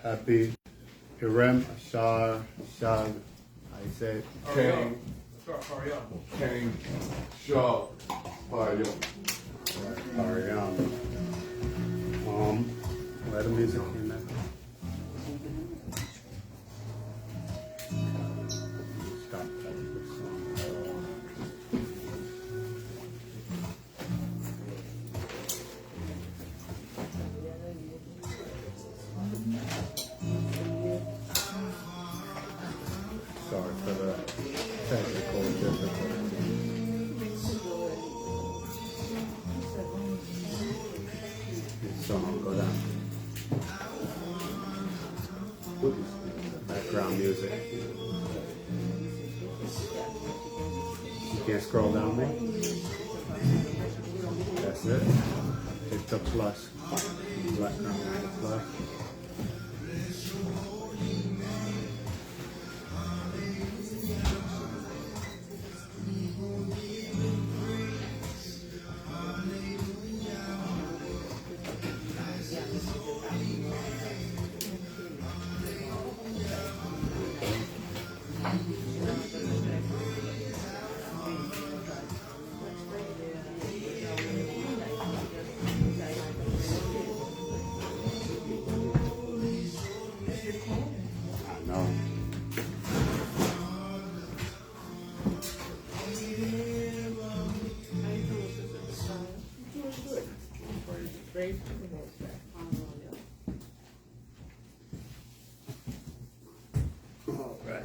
Happy Purim, Ashar, Shag, how you say it? King, King, Shaw, Mario. Ariam. Where the music came in. Stop this song. Sorry for the technical difficulties. This song will go down. Background music. You can't scroll down there. That's it. Hit the plus. Background plus. All right.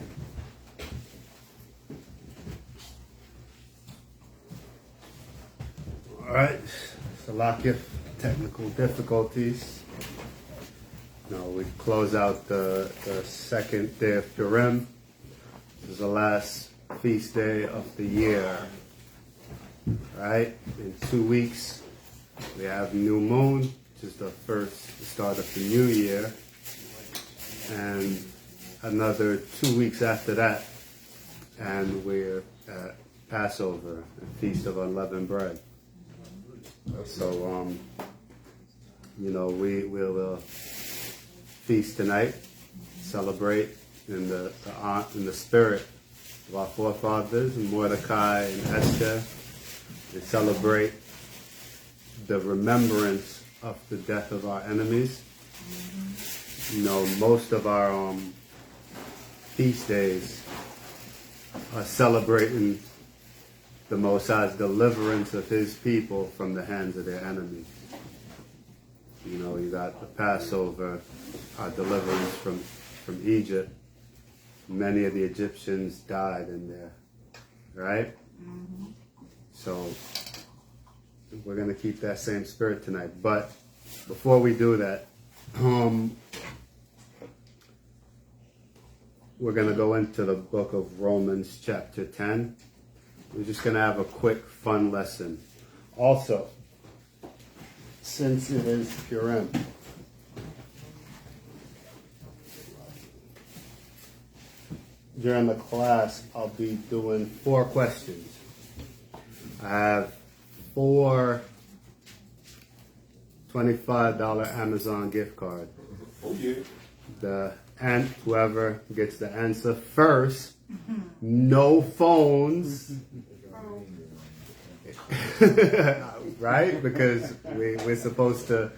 All right. Salakia, technical difficulties. Now we close out the second day of Purim. This is the last feast day of the year. Right? In 2 weeks, we have new moon, which is the start of the new year. And another 2 weeks after that, and we're at Passover, a feast of unleavened bread. So, we will feast tonight, celebrate in the spirit of our forefathers, Mordecai and Esther. We celebrate the remembrance of the death of our enemies. Most of our feast days are celebrating the Most High's deliverance of His people from the hands of their enemies. You got the Passover, our deliverance from Egypt. Many of the Egyptians died in there, right? Mm-hmm. So we're going to keep that same spirit tonight. But before we do that, we're going to go into the book of Romans chapter 10. We're just going to have a quick fun lesson. Also, since it is Purim, during the class, I'll be doing 4 questions. I have 4 $25 Amazon gift cards. Oh, yeah. And whoever gets the answer first, no phones. Right? Because we're supposed to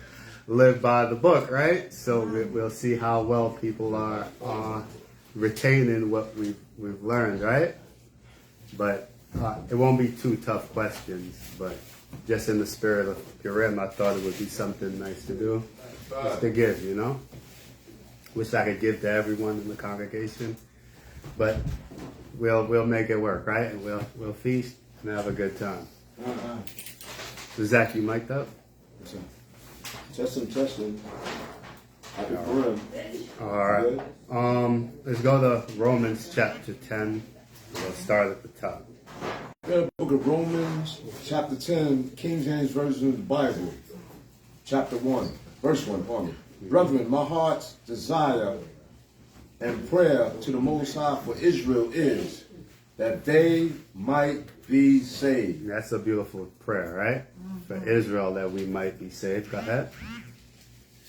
live by the book, right? So we'll see how well people are retaining what we've learned, right? But it won't be 2 tough questions, but just in the spirit of Purim, I thought it would be something nice to do. Just to give, Wish I could give to everyone in the congregation. But we'll make it work, right? And we'll feast and have a good time. So Zach, you mic'd up? Testing. Happy Purim. All right. Let's go to Romans chapter 10. We'll start at the top. The book of Romans, chapter 10, King James Version of the Bible, chapter 1, verse 1, pardon me. Brethren, my heart's desire and prayer to the Most High for Israel is that they might be saved. That's a beautiful prayer, right? For Israel, that we might be saved. Go ahead.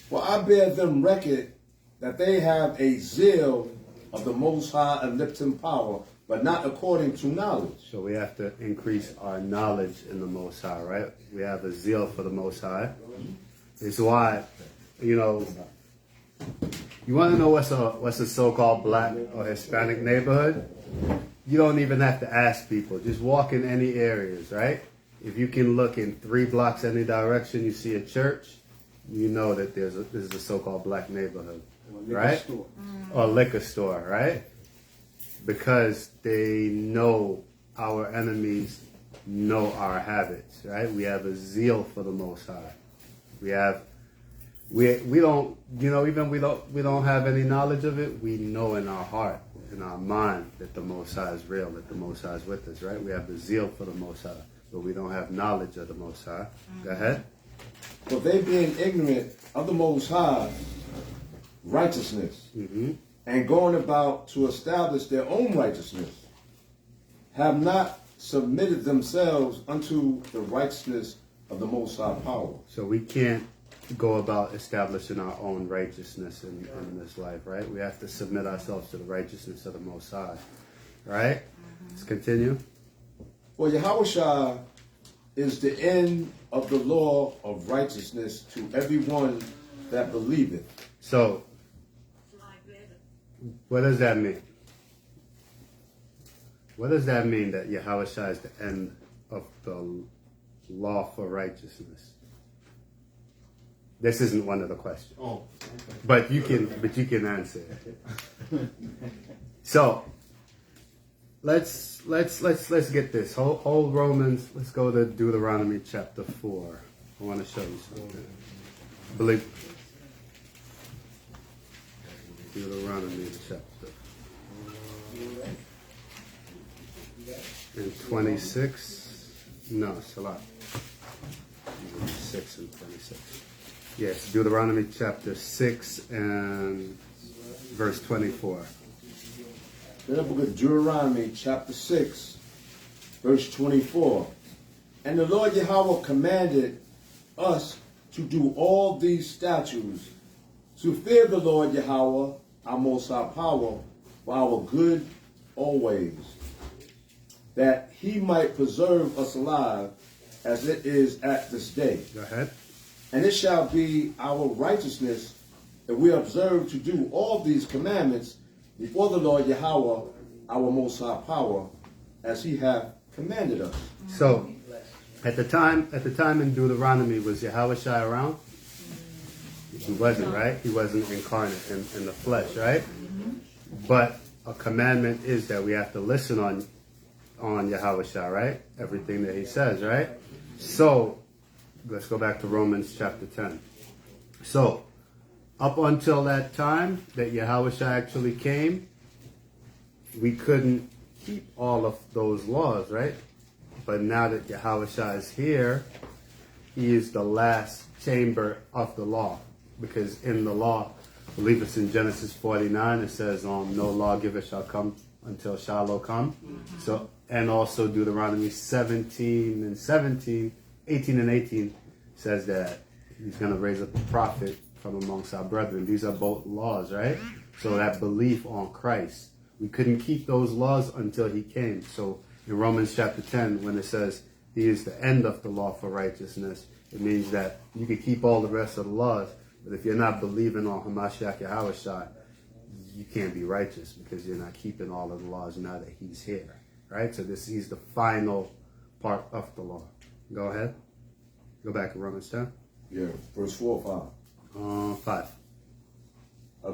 For I bear them record that they have a zeal of the Most High omnipotent power, but not according to knowledge. So we have to increase our knowledge in the Most High, right? We have a zeal for the Most High. It's why, you know, you want to know what's a so-called black or Hispanic neighborhood? You don't even have to ask people. Just walk in any areas, right? If you can look in 3 blocks any direction, you see a church, you know that this is a so-called black neighborhood, right? Or a liquor store, right? Because they know our enemies know our habits, right? We have a zeal for the Most High. We don't, you know, even we don't have any knowledge of it. We know in our heart, in our mind, that the Most High is real, that the Most High is with us, right? We have the zeal for the Most High, but we don't have knowledge of the Most High. Go ahead. For they being ignorant of the Most High righteousness, and going about to establish their own righteousness, have not submitted themselves unto the righteousness of the Most High power. So we can't go about establishing our own righteousness in this life, right? We have to submit ourselves to the righteousness of the Most High, right? Let's continue. For Yawassp is the end of the law of righteousness to everyone that believeth. So, what does that mean? What does that mean that Yawassp is the end of the law for righteousness? This isn't one of the questions. Oh, okay. But you can answer it. So let's get this. Whole Romans, let's go to Deuteronomy chapter 4. I want to show you something. Believe Deuteronomy chapter and 26. No, it's a lot. 6 and 26. Yes, Deuteronomy chapter 6 and verse 24. The book of Deuteronomy chapter 6, verse 24. And the Lord Yahweh commanded us to do all these statutes, to fear the Lord Yahweh, our Most High power, for our good always, that he might preserve us alive as it is at this day. Go ahead. And it shall be our righteousness if we observe to do all these commandments before the Lord Yahweh, our Most High power, as he hath commanded us. So, at the time in Deuteronomy, was Yawassp around? He wasn't, right? He wasn't incarnate in the flesh, right? But a commandment is that we have to listen on Yawassp, right? Everything that he says, right? So, let's go back to Romans chapter 10. So, up until that time that Yawassp actually came, we couldn't keep all of those laws, right? But now that Yawassp is here, he is the last chamber of the law. Because in the law, I believe it's in Genesis 49, it says, no lawgiver shall come until Shiloh come. So, and also Deuteronomy 18 and 18 says that he's going to raise up a prophet from amongst our brethren. These are both laws, right? So that belief on Christ. We couldn't keep those laws until he came. So in Romans chapter 10, when it says he is the end of the law for righteousness, it means that you can keep all the rest of the laws, but if you're not believing on Hamashiach Yawassp, you can't be righteous because you're not keeping all of the laws now that he's here, right? So he's the final part of the law. Go ahead. Go back to Romans 10. Yeah, verse 4 or 5. 5.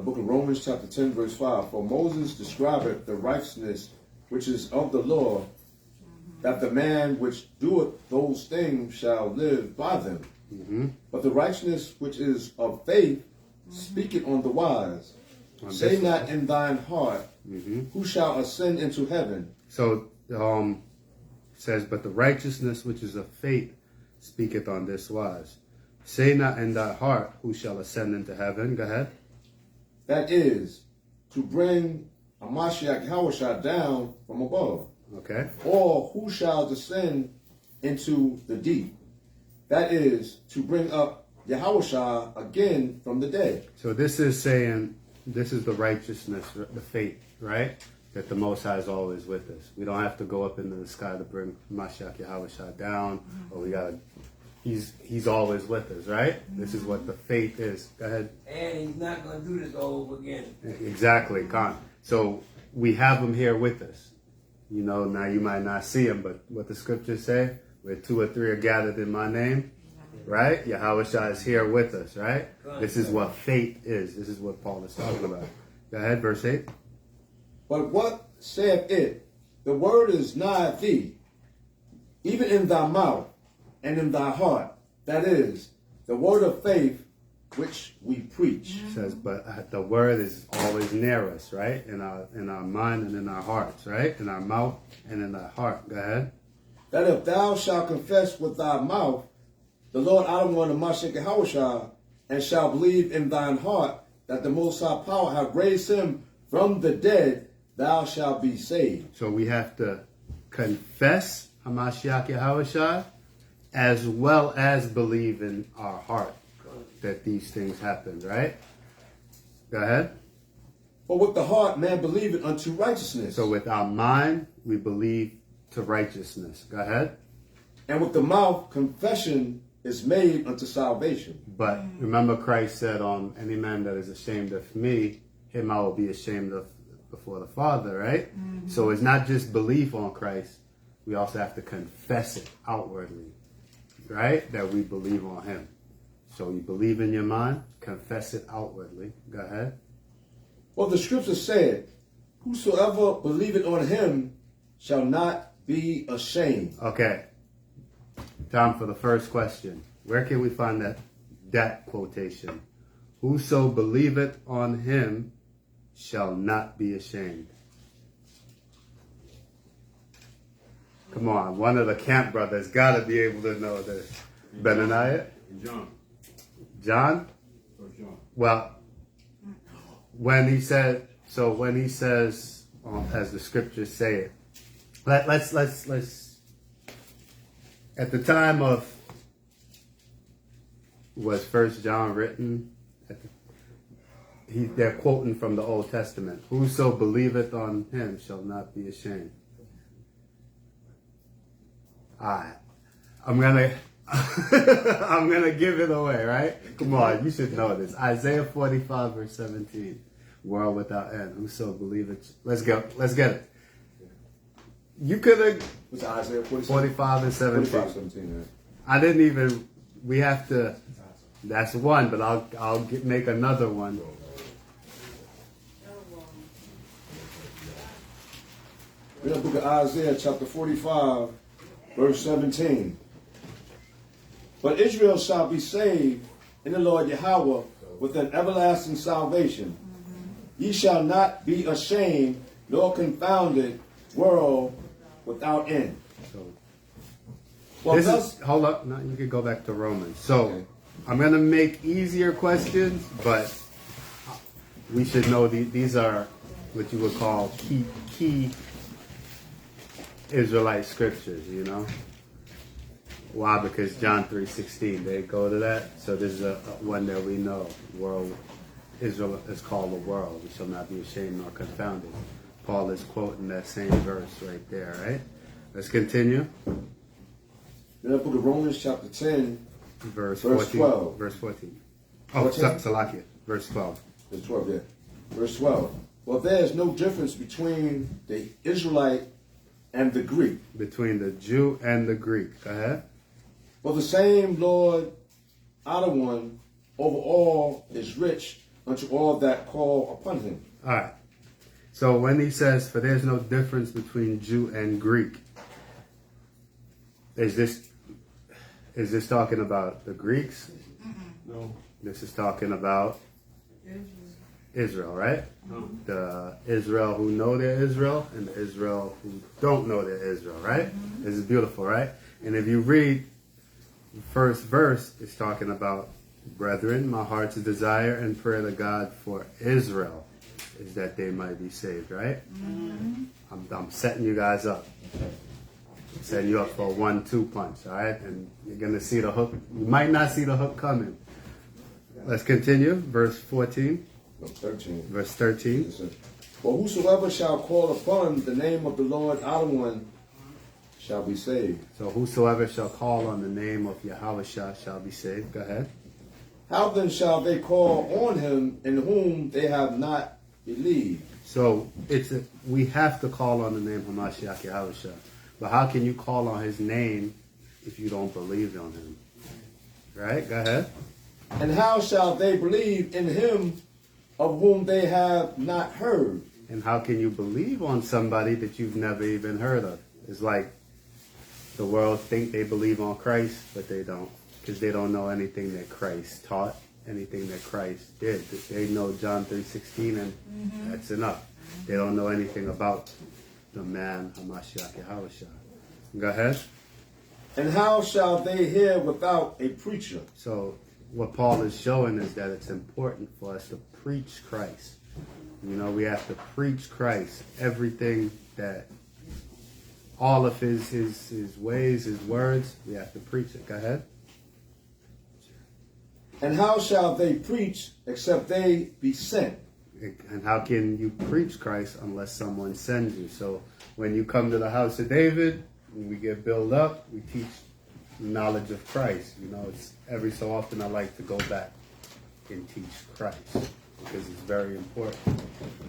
Book of Romans chapter 10, verse 5. For Moses describeth the righteousness which is of the law, that the man which doeth those things shall live by them. But the righteousness which is of faith speaketh on the wise. Say not in thine heart, who shall ascend into heaven? So it says, but the righteousness which is of faith speaketh on this wise. Say not in thy heart, who shall ascend into heaven. Go ahead. That is, to bring a Mashiach Yawassp down from above. Okay. Or who shall descend into the deep? That is, to bring up Yawassp again from the dead. So this is saying this is the righteousness, the faith, right? That the Most High is always with us. We don't have to go up into the sky to bring Mashiach Yawassp down, or he's always with us, right? This is what the faith is. Go ahead. And he's not going to do this all over again. Exactly, Khan. So we have him here with us. You know, now you might not see him, but what the scriptures say, where 2 or 3 are gathered in my name, right? Yahushua is here with us, right? This is what faith is. This is what Paul is talking about. Go ahead, verse 8. But what saith it? The word is nigh thee, even in thy mouth and in thy heart. That is, the word of faith which we preach. It says, but the word is always near us, right? In our mind and in our hearts, right? In our mouth and in our heart. Go ahead. That if thou shalt confess with thy mouth the Lord Adonai and Mashiach Yahushua, and shalt believe in thine heart that the Most High Power hath raised him from the dead, thou shalt be saved. So we have to confess Hamashiach Yahushua as well as believe in our heart that these things happen, right? Go ahead. For with the heart man believeth unto righteousness. So with our mind, we believe to righteousness. Go ahead. And with the mouth confession is made unto salvation. But remember Christ said, any man that is ashamed of me, him I will be ashamed of before the Father, right? So it's not just belief on Christ. We also have to confess it outwardly, right? That we believe on him. So you believe in your mind, confess it outwardly. Go ahead. Well, the scripture said, whosoever believeth on him shall not be ashamed. Okay. Time for the first question. Where can we find that quotation? Whoso believeth on him shall not be ashamed. Come on, one of the camp brothers got to be able to know this. Benaniah? John? Well, when he says, as the scriptures say it, let's at the time of, was First John written? They're quoting from the Old Testament. Whoso believeth on him shall not be ashamed. I'm gonna give it away, right? Come on, you should know this. Isaiah 45 verse 17. World without end. Whoso believeth. Let's get it. You could have. What's Isaiah 45 and 17. 45, 17, I didn't even. We have to. That's one, but I'll make another one. We're in the book of Isaiah, chapter 45, verse 17. But Israel shall be saved in the Lord Yahweh with an everlasting salvation. Ye shall not be ashamed, nor confounded, world without end. So, Well, hold up. No, you can go back to Romans. So, okay. I'm going to make easier questions, but we should know these are what you would call key Israelite scriptures, you know? Why? Because John 3:16, they go to that. So this is a one that we know. World, Israel is called the world. We shall not be ashamed nor confounded. Paul is quoting that same verse right there, right? Let's continue. In the book of Romans, chapter 10, verse 14, 12. Verse 14. Oh, Salakia. Verse 12. Verse 12, yeah. Verse 12. Well, there is no difference between the Israelite and the Greek. Between the Jew and the Greek. Go ahead. For the same Lord, Adonai, over all is rich unto all that call upon him. All right. So when he says, for there's no difference between Jew and Greek, is this talking about the Greeks? No. This is talking about Israel, right? No. The Israel who know they're Israel and the Israel who don't know they're Israel, right? This is beautiful, right? And if you read the first verse, it's talking about, brethren, my heart's desire and prayer to God for Israel is that they might be saved, right? I'm setting you guys up. I'm setting you up for a 1-2 punch, all right? And you're going to see the hook. You might not see the hook coming. Let's continue. Verse 14. No, 13. Verse 13. Listen. For whosoever shall call upon the name of the Lord our one shall be saved. So whosoever shall call on the name of Yawassp shall be saved. Go ahead. How then shall they call on him in whom they have not believed? So we have to call on the name Hamashiach Yahushua. But how can you call on his name if you don't believe on him? Right? Go ahead. And how shall they believe in him of whom they have not heard? And how can you believe on somebody that you've never even heard of? It's like the world think they believe on Christ, but they don't. Because they don't know anything that Christ taught, anything that Christ did. They know John 3:16 and that's enough. They don't know anything about the man Hamashiach Yahushua. Go ahead. And how shall they hear without a preacher? So what Paul is showing is that it's important for us to preach Christ. You know, we have to preach Christ. Everything that, all of his ways, his words, we have to preach it. Go ahead. And how shall they preach except they be sent? And how can you preach Christ unless someone sends you? So when you come to the house of David, when we get built up, we teach knowledge of Christ. You know, it's every so often I like to go back and teach Christ because it's very important.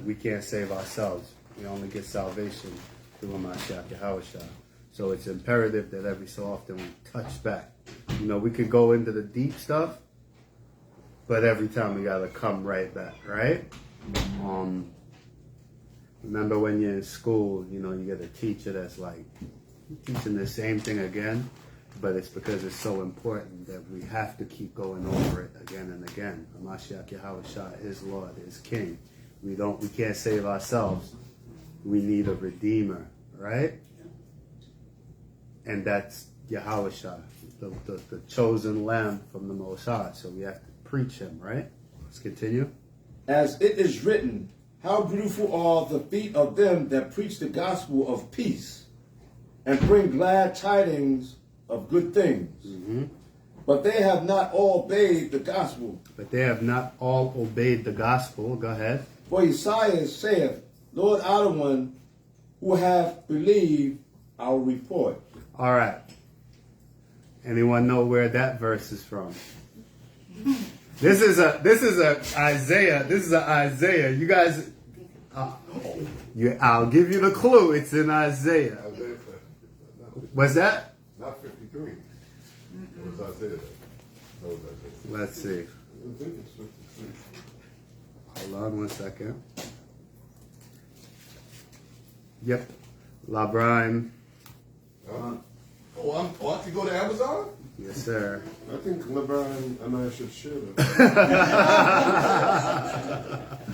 We can't save ourselves. We only get salvation through Hamashiach Yahushua. So it's imperative that every so often we touch back. You know, we could go into the deep stuff, but every time we gotta come right back, right? Remember when you're in school, you know, you get a teacher that's like teaching the same thing again, but it's because it's so important that we have to keep going over it again and again. Hamashiach Yahushua is Lord, is King. We can't save ourselves. We need a Redeemer, right? And that's Yahushua, the chosen Lamb from the Most High. So we have to preach him, right? Let's continue. As it is written, how beautiful are the feet of them that preach the gospel of peace and bring glad tidings of good things. But they have not all obeyed the gospel. But they have not all obeyed the gospel. Go ahead. For Isaiah saith, Lord our one, who have believed our report. All right. Anyone know where that verse is from? This is a Isaiah. This is a Isaiah. You guys, I'll give you the clue. It's in Isaiah. What's that? Not 53. It was Isaiah. No, it was Isaiah. Let's see. I think it's 53. Hold on one second. Yep. LeBron. I can go to Amazon? Yes, sir. I think LeBron and I should share them.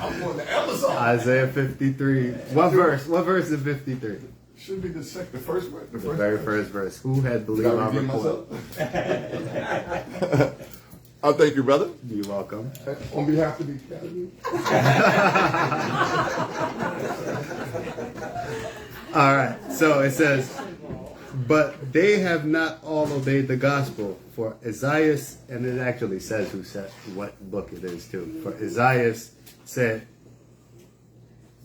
I'm going to Amazon. Isaiah 53. What verse? What verse is 53? Should be the first verse. The very first verse. Who had believed Did I our redeem report? myself? Oh, thank you, brother. You're welcome. On behalf of the Academy. All right. So it says, but they have not all obeyed the gospel. For Isaiah, and it actually says who said what book it is too. For Isaiah said,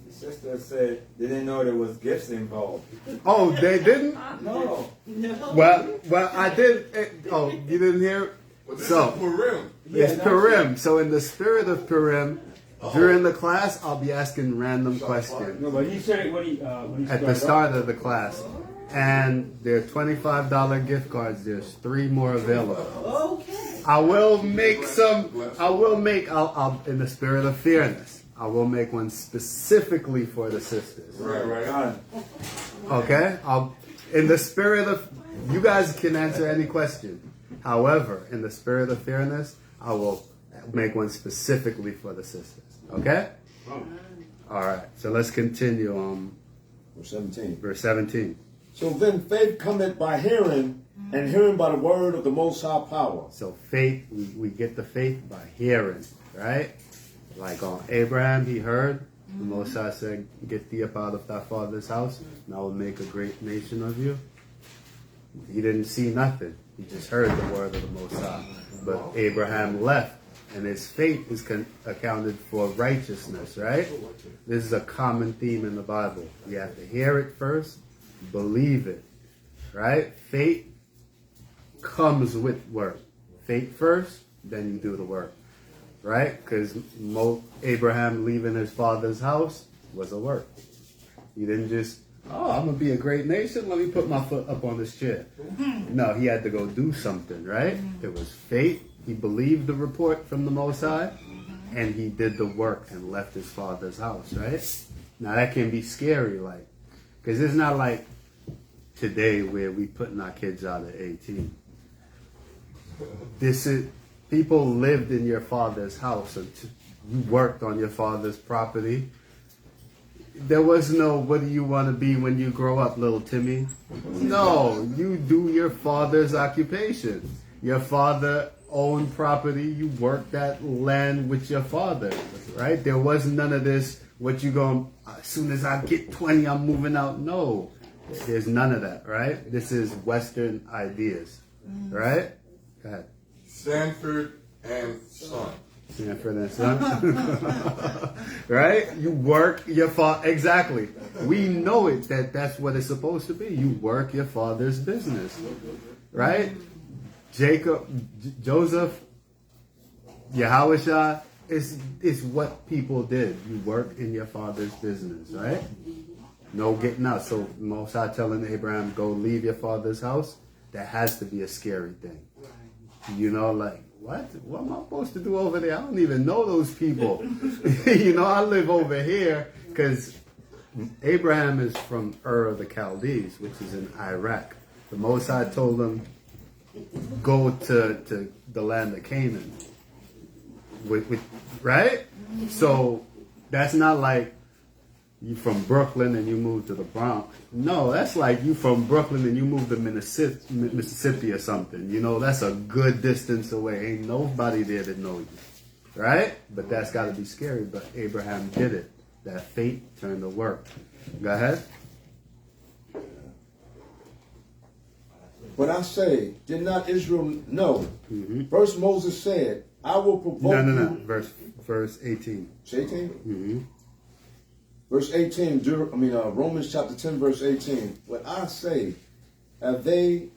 The sister said they didn't know there was gifts involved. "Oh, they didn't." No. Well, I did. Oh, you didn't hear? Well, this So is Purim. it's Purim. So in the spirit of Purim, during the class, I'll be asking random questions No, but he said it when he at the start of the class. And there are $25 gift cards. There's 3 more available. Okay. I will make some. I'll in the spirit of fairness, I will make one specifically for the sisters. Right. Okay? In the spirit of, you guys can answer any question. However, in the spirit of fairness, I will make one specifically for the sisters. Okay? All right. So let's continue on Verse 17. verse 17. So then faith cometh by hearing, and hearing by the word of the Most High power. So faith, we get the faith by hearing, right? Like on Abraham, he heard. The Most High said, get thee up out of thy father's house, and I will make a great nation of you. He didn't see nothing. He just heard the word of the Most High. But Abraham left and his faith is accounted for righteousness, right? This is a common theme in the Bible. You have to hear it first, believe it, right? Faith comes with work. Faith first, then you do the work, right? Because Abraham leaving his father's house was a work. He didn't just, oh, I'm going to be a great nation. Let me put my foot up on this chair. No, he had to go do something, right? It was faith. He believed the report from the Most High, and he did the work and left his father's house, right? Now, that can be scary, like, because it's not like today where we putting our kids out at 18. This is, people lived in your father's house, and you worked on your father's property. There was no, what do you want to be when you grow up, little Timmy? No, you do your father's occupation. Your father owned property. You worked that land with your father, right? There was none of this, what you going, as soon as I get 20, I'm moving out. No, there's none of that, right? This is Western ideas, right? Go ahead. Sanford and Son. Sanford and Son. Right? You work your father. Exactly. We know it that's what it's supposed to be. You work your father's business. Right? Joseph, Yawassp, it's what people did. You work in your father's business. Right? No getting out. So Most High telling Abraham, go leave your father's house. That has to be a scary thing. You know, like, what am I supposed to do over there? I don't even know those people. You know, I live over here because Abraham is from Ur of the Chaldees, which is in Iraq. The Most High told him, go to the land of Canaan. Right? So that's not like you from Brooklyn and you move to the Bronx. No, that's like you from Brooklyn and you move to Mississippi or something. You know, that's a good distance away. Ain't nobody there to know you. Right? But that's got to be scary. But Abraham did it. That faith turned to work. Go ahead. But I say, did not Israel know? First Moses said, I will provoke No. you. Verse 18. 18? Verse 18, Romans chapter 10, verse 18. What I say, have they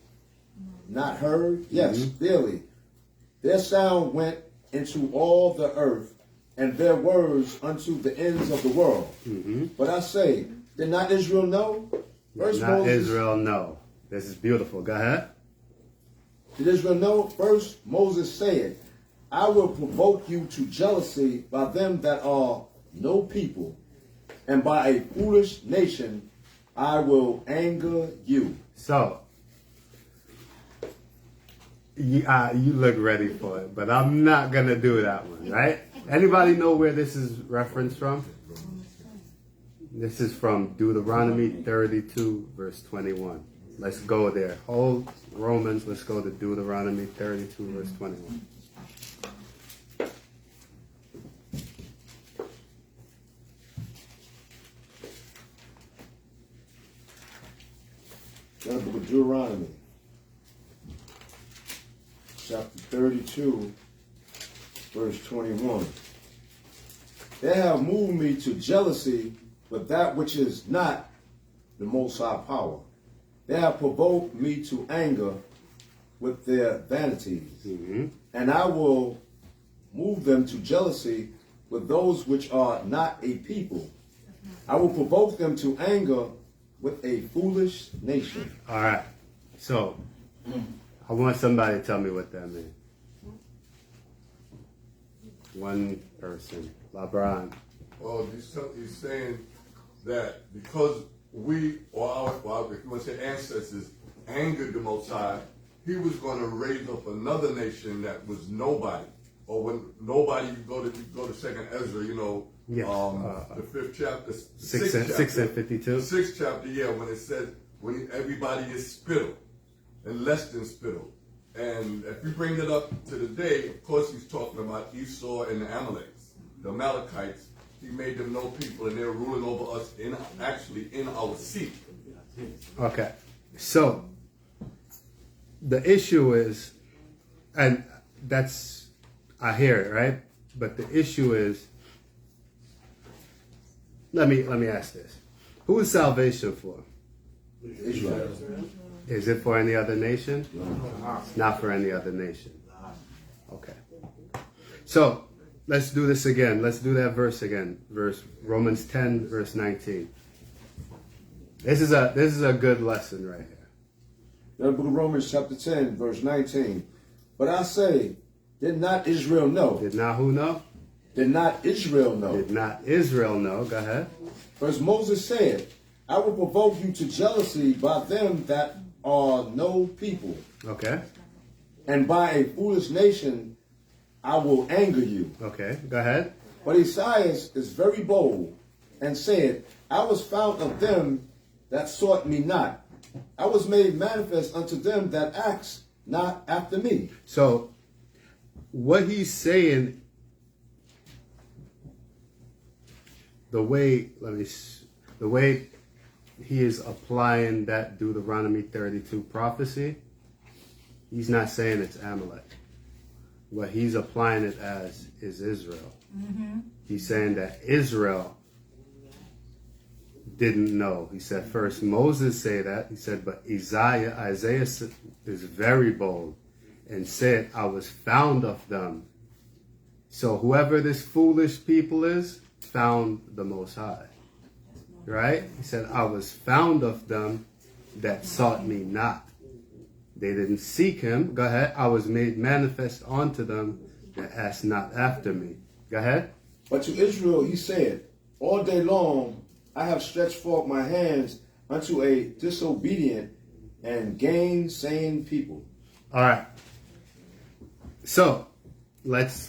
not heard? Yes, clearly. Their sound went into all the earth, and their words unto the ends of the world. But I say, did not Israel know? First Not Moses, Israel, no. This is beautiful. Go ahead. Did Israel know? First Moses said, I will provoke you to jealousy by them that are no people, and by a foolish nation I will anger you. So, you look ready for it, but I'm not going to do that one, right? Anybody know where this is referenced from? This is from Deuteronomy 32, verse 21. Let's go there. Hold Romans, let's go to Deuteronomy 32, verse 21. The book of Deuteronomy, chapter 32, verse 21. They have moved me to jealousy with that which is not the Most High power. They have provoked me to anger with their vanities. And I will move them to jealousy with those which are not a people. I will provoke them to anger with a foolish nation. All right. So, I want somebody to tell me what that means. One person. LeBron. Well, he's saying that because we, or if you want to say ancestors, angered the Most High, he was going to raise up another nation that was nobody. Or when nobody, you go to Second Ezra, you know, the 5th chapter, 6 and 52. 6th chapter, yeah, when it says when everybody is spittle and less than spittle. And if you bring it up to the day, of course he's talking about Esau and the Amalekites, the Amalekites. He made them no people, and they're ruling over us in our seat. Okay. So, the issue is, and I hear it, right? But the issue is, let me ask this: who is salvation for? Israel. Is it for any other nation? Not for any other nation. Okay. So let's do this again. Let's do that verse again. Romans 10, verse 19. This is a good lesson right here. The book of Romans chapter 10, verse 19. But I say, did not Israel know? Did not who know? Did not Israel know? Did not Israel know? Go ahead. First Moses said, I will provoke you to jealousy by them that are no people, Okay. and by a foolish nation I will anger you. Okay. Go ahead. But Esaias is very bold, and said, I was found of them that sought me not. I was made manifest unto them that asked not after me. So what he's saying, the way he is applying that Deuteronomy 32 prophecy, he's not saying it's Amalek. What he's applying it as is Israel. He's saying that Israel didn't know. He said first Moses say that. He said, but Isaiah is very bold and said, I was found of them. So whoever this foolish people is, found the Most High. Right? He said, I was found of them that sought me not. They didn't seek him. Go ahead. I was made manifest unto them that asked not after me. Go ahead. But to Israel he said, all day long I have stretched forth my hands unto a disobedient and gainsaying people. All right. So let's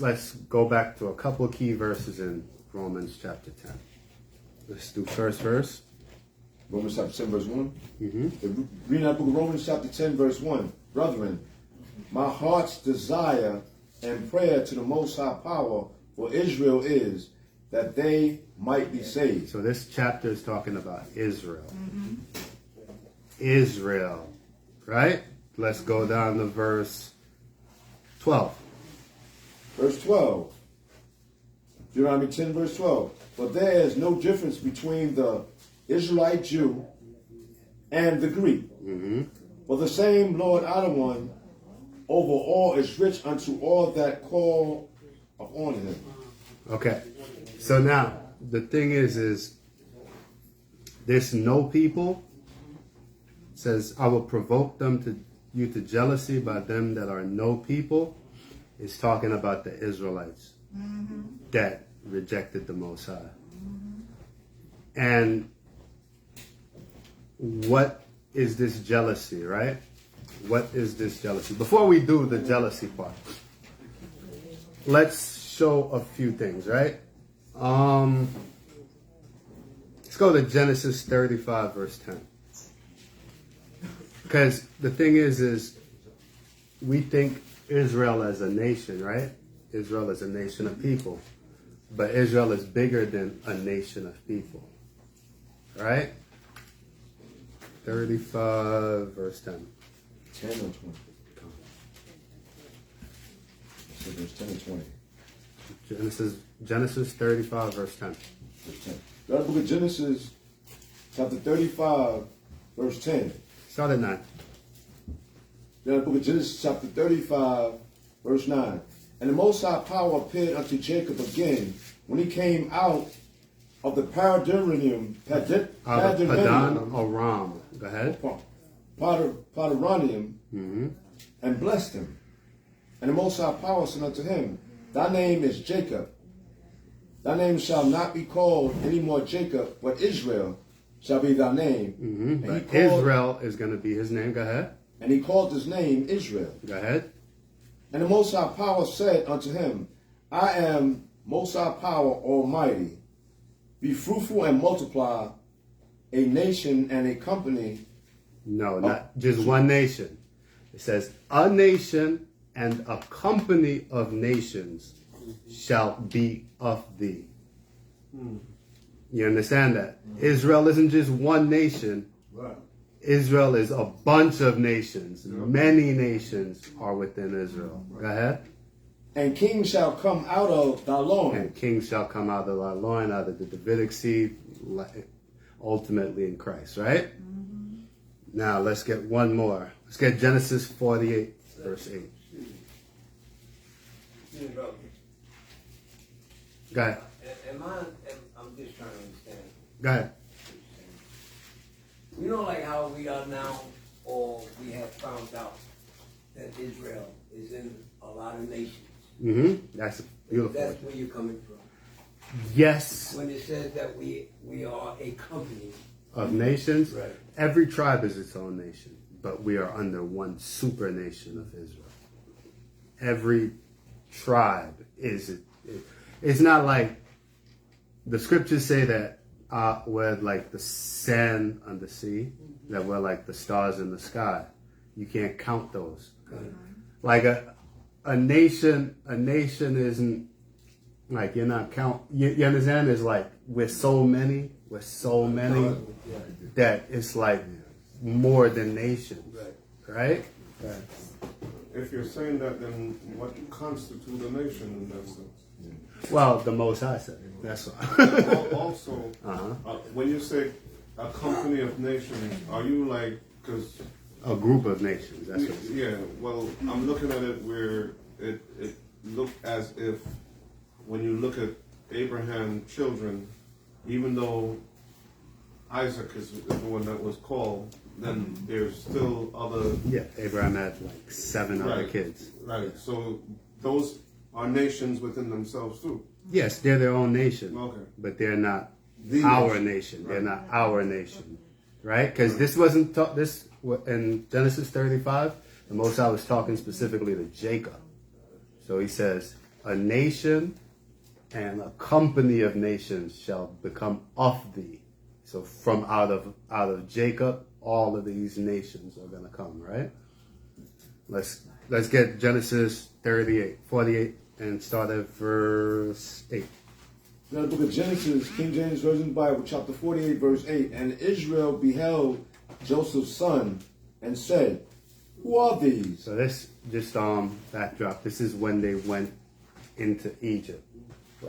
go back to a couple key verses in Romans chapter 10. Let's do first verse. Romans chapter 10 verse 1. Mm-hmm. Reading that book of Romans chapter 10 verse 1. Brethren, my heart's desire and prayer to the Most High Power for Israel is that they might be saved. So this chapter is talking about Israel. Israel. Right? Let's go down to verse 12. Verse 12. Deuteronomy 10 verse 12. But there is no difference between the Israelite Jew and the Greek. For the same Lord our one over all is rich unto all that call upon him. Okay. So now, the thing is this no people says, I will provoke you to jealousy by them that are no people. Is talking about the Israelites that rejected the Most High. And what is this jealousy, right? What is this jealousy? Before we do the jealousy part, let's show a few things, right? Let's go to Genesis 35, verse 10. Because the thing is we think Israel as a nation, right? Israel is a nation of people. But Israel is bigger than a nation of people. Right? 35, verse 10. 10 or 20? So verse 10 or 20? Genesis 35, verse 10. Verse 10. The book of Genesis, chapter 35, verse 10. Start at 9. The book of Genesis, chapter 35, verse 9. And the Most High Power appeared unto Jacob again when he came out of the Padan Aram. Go ahead. Padaranium, and blessed him. And the Most High Power said unto him, Thy name is Jacob. Thy name shall not be called any more Jacob, but Israel shall be thy name. But Israel is going to be his name. Go ahead. And he called his name Israel. Go ahead. And the Most High Power said unto him, I am Most High Power Almighty. Be fruitful and multiply, a nation and a company. No, not just one nation. It says, a nation and a company of nations shall be of thee. You understand that? Israel isn't just one nation. Israel is a bunch of nations. Many nations are within Israel. Go ahead. And kings shall come out of thy loins. And kings shall come out of thy loin, out of the Davidic seed, ultimately in Christ, right? Now let's get one more. Let's get Genesis 48, verse 8. Go ahead. I'm just trying to understand. Go ahead. You know, like how we are now, or we have found out that Israel is in a lot of nations. That's beautiful. That's where you're coming from. Yes. When it says that we are a company. Of nations. Right. Every tribe is its own nation, but we are under one super nation of Israel. Every tribe is it. It's not like the scriptures say that we're like the sand on the sea, that we're like the stars in the sky. You can't count those. Like a nation isn't like you're not count. You understand? It's like we're so many that it's like more than nations, right? If you're saying that, then what constitutes a nation in that sense? Well, the Most High said it. That's why. Also, when you say a company of nations, are you like, because A group of nations. That's what. yeah, well, I'm looking at it where it looked as if when you look at Abraham's children, even though Isaac is the one that was called, then there's still other. Yeah, Abraham had like 7 other Right. kids. Right. So those are nations within themselves too. Yes, they're their own nation. Okay. But they're not The our nation. nation. They're Right. not our nation. Right? Because this wasn't taught. This in Genesis 35. The Most High was talking specifically to Jacob. So he says, "A nation and a company of nations shall become of thee." So from out of Jacob, all of these nations are gonna come. Right? Let's get Genesis 48, and start at verse 8. Now the book of Genesis, King James Version Bible, chapter 48, verse 8. And Israel beheld Joseph's son and said, "Who are these?" So this just backdrop. This is when they went into Egypt.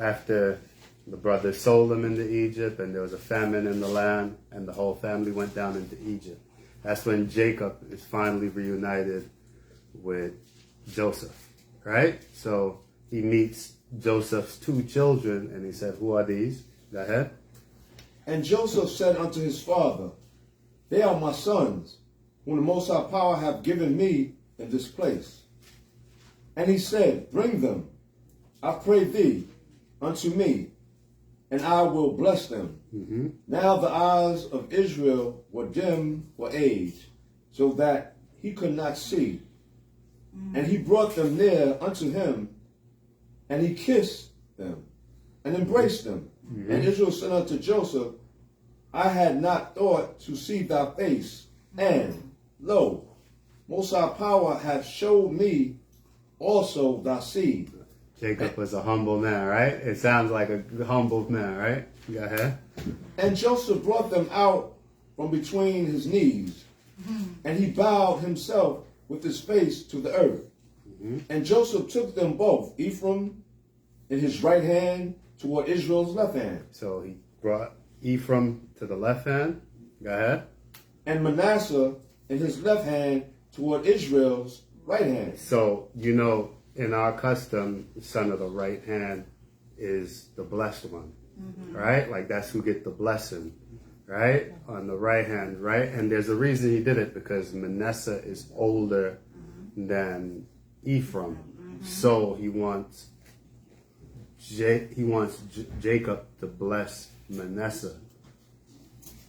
After the brothers sold them into Egypt and there was a famine in the land and the whole family went down into Egypt. That's when Jacob is finally reunited with Joseph, right? So he meets Joseph's 2 children and he said, "Who are these?" Go ahead. And Joseph said unto his father, "They are my sons, whom the Most High Power hath given me in this place." And he said, "Bring them, I pray thee, unto me, and I will bless them." Now the eyes of Israel were dim for age, so that he could not see. And he brought them near unto him, and he kissed them, and embraced them. And Israel said unto Joseph, "I had not thought to see thy face, and, lo, Most High Power hath showed me also thy seed." Jacob was a humble man, right? It sounds like a humble man, right? Go ahead. And Joseph brought them out from between his knees, and he bowed himself with his face to the earth. And Joseph took them both, Ephraim in his right hand toward Israel's left hand, So he brought Ephraim to the left hand. Go ahead. and Manasseh in his left hand toward Israel's right hand. So, in our custom, the son of the right hand is the blessed one, right? Like that's who get the blessing, right? On the right hand, right? And there's a reason he did it because Manasseh is older than Ephraim. So he wants Jacob to bless Manasseh,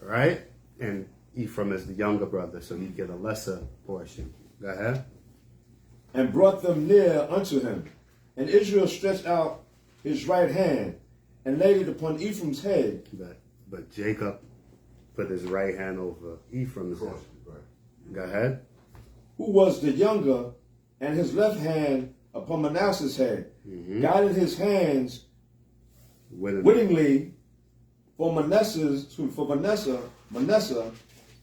right? And Ephraim is the younger brother, so he'd get a lesser portion. Go ahead. And brought them near unto him. And Israel stretched out his right hand, and laid it upon Ephraim's head. But Jacob put his right hand over Ephraim's head. Go ahead. Who was the younger, and his left hand upon Manasseh's head, guided his hands wittingly, for Manasseh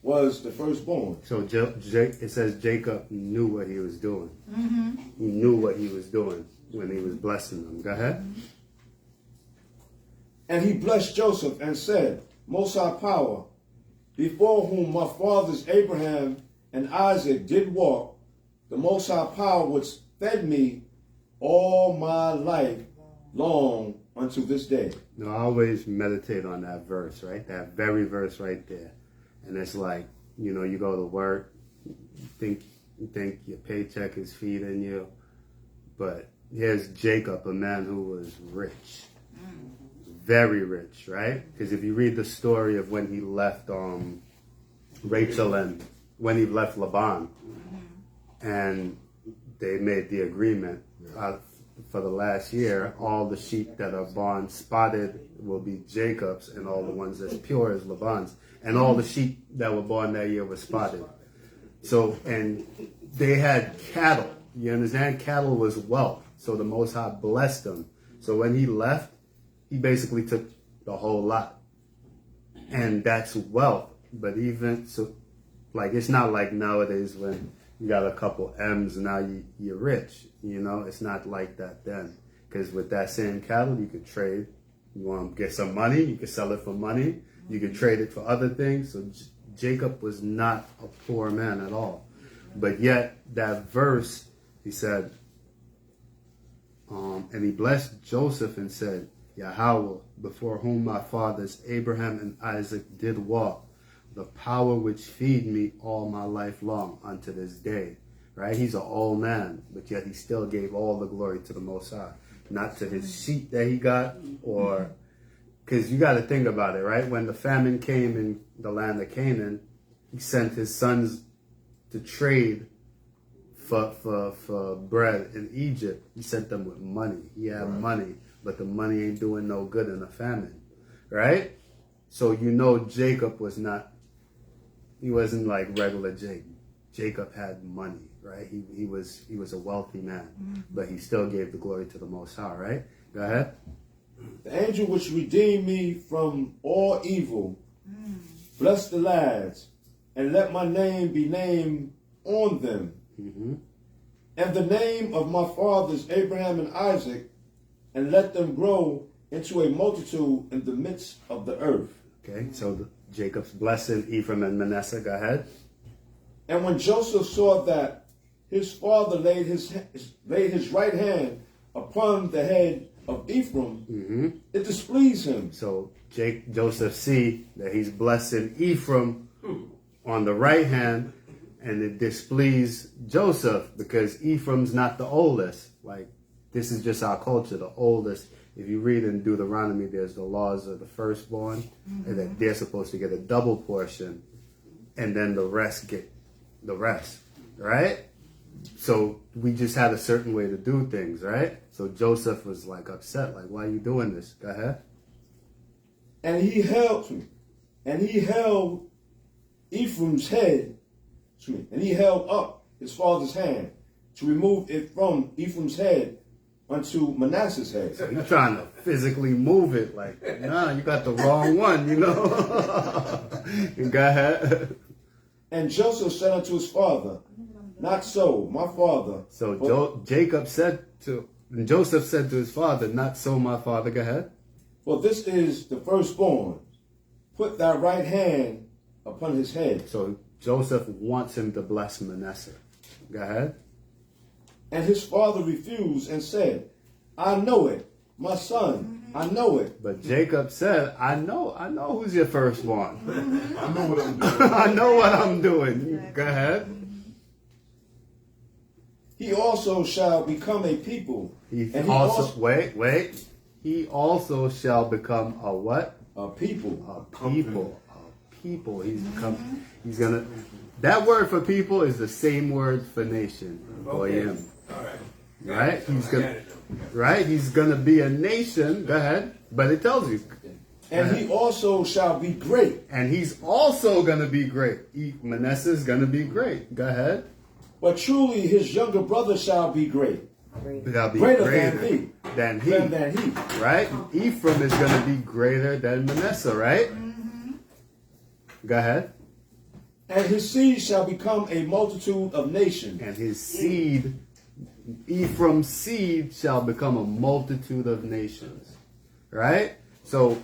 was the firstborn. So it says Jacob knew what he was doing. He knew what he was doing. when he was blessing them. Go ahead. And he blessed Joseph and said, Most High Power, before whom my fathers Abraham and Isaac did walk, the Most High Power which fed me all my life long unto this day. Now, I always meditate on that verse, right? That very verse right there. And it's like, you know, you go to work, you think your paycheck is feeding you, but here's Jacob, a man who was rich. Very rich, right? Because if you read the story of when he left Rachel and when he left Laban, and they made the agreement for the last year, all the sheep that are born spotted will be Jacob's, and all the ones that's pure is Laban's. And all the sheep that were born that year were spotted. So, and they had cattle. You understand? Cattle was wealth. So the Most High blessed them. So when he left, he basically took the whole lot. And that's wealth. But even so, like, it's not like nowadays when you got a couple M's and now you're rich. You know, it's not like that then. Because with that same cattle, you could trade. You want to get some money, you could sell it for money. You could trade it for other things. So Jacob was not a poor man at all. But yet, that verse, he said, and he blessed Joseph and said, Yahweh, before whom my fathers Abraham and Isaac did walk, the power which feed me all my life long unto this day. Right? He's an old man, but yet he still gave all the glory to the Most High. Not to his sheep that he got, or... Because you got to think about it, right? When the famine came in the land of Canaan, he sent his sons to trade for bread in Egypt. He sent them with money. He had money, but the money ain't doing no good in a famine, right? So you know Jacob was not, he wasn't like regular Jacob. Jacob had money, right? He was a wealthy man, but he still gave the glory to the Most High, right? Go ahead. The angel which redeemed me from all evil, bless the lads, and let my name be named on them, and the name of my fathers Abraham and Isaac, and let them grow into a multitude in the midst of the earth. Okay, so Jacob's blessing Ephraim and Manasseh. Go ahead. And when Joseph saw that his father laid his right hand upon the head of Ephraim, it displeased him. So Joseph see that he's blessing Ephraim on the right hand, and it displeased Joseph because Ephraim's not the oldest. Like, this is just our culture, the oldest. If you read in Deuteronomy, there's the laws of the firstborn, and that they're supposed to get a double portion, and then the rest get the rest, right? So we just had a certain way to do things, right? So Joseph was like upset, like, why are you doing this? Go ahead. And he held Ephraim's head, and he held up his father's hand to remove it from Ephraim's head unto Manasseh's head. So you're trying to physically move it, like, nah, you got the wrong one, you know? Go ahead. And Joseph said unto his father, not so, my father. So Joseph said to his father, not so, my father. Go ahead. For this is the firstborn. Put thy right hand upon his head. So Joseph wants him to bless Manasseh. Go ahead. And his father refused and said, I know it, my son, I know it. But Jacob said, I know who's your firstborn. I know what I'm doing. I know what I'm doing. Go ahead. He also shall become a people. He also shall become a what? A people. A people. He's gonna, that word for people is the same word for nation. Goyim. Right? He's gonna be a nation. Go ahead. But it tells you. And he also shall be great. And he's also gonna be great. Manasseh's gonna be great. Go ahead. But truly his younger brother shall be great. That'll be Greater than he. Right? Ephraim is going to be greater than Manasseh, right? Go ahead. And his seed shall become a multitude of nations. And his seed Ephraim's seed shall become a multitude of nations. Right? So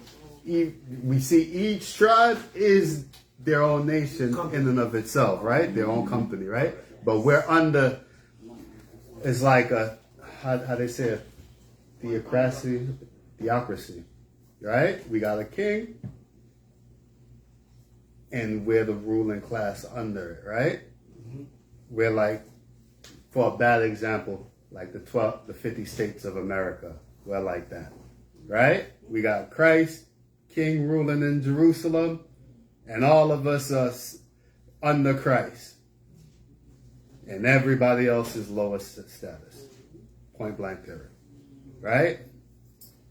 we see each tribe is their own nation in and of itself, right? Their own company, right? But we're under, it's like a, how they say it, theocracy, right? We got a king, and we're the ruling class under it, right? We're like, for a bad example, like the 50 states of America, we're like that, right? We got Christ, king ruling in Jerusalem, and all of us are under Christ. And everybody else is lowest status. Point blank period. Right?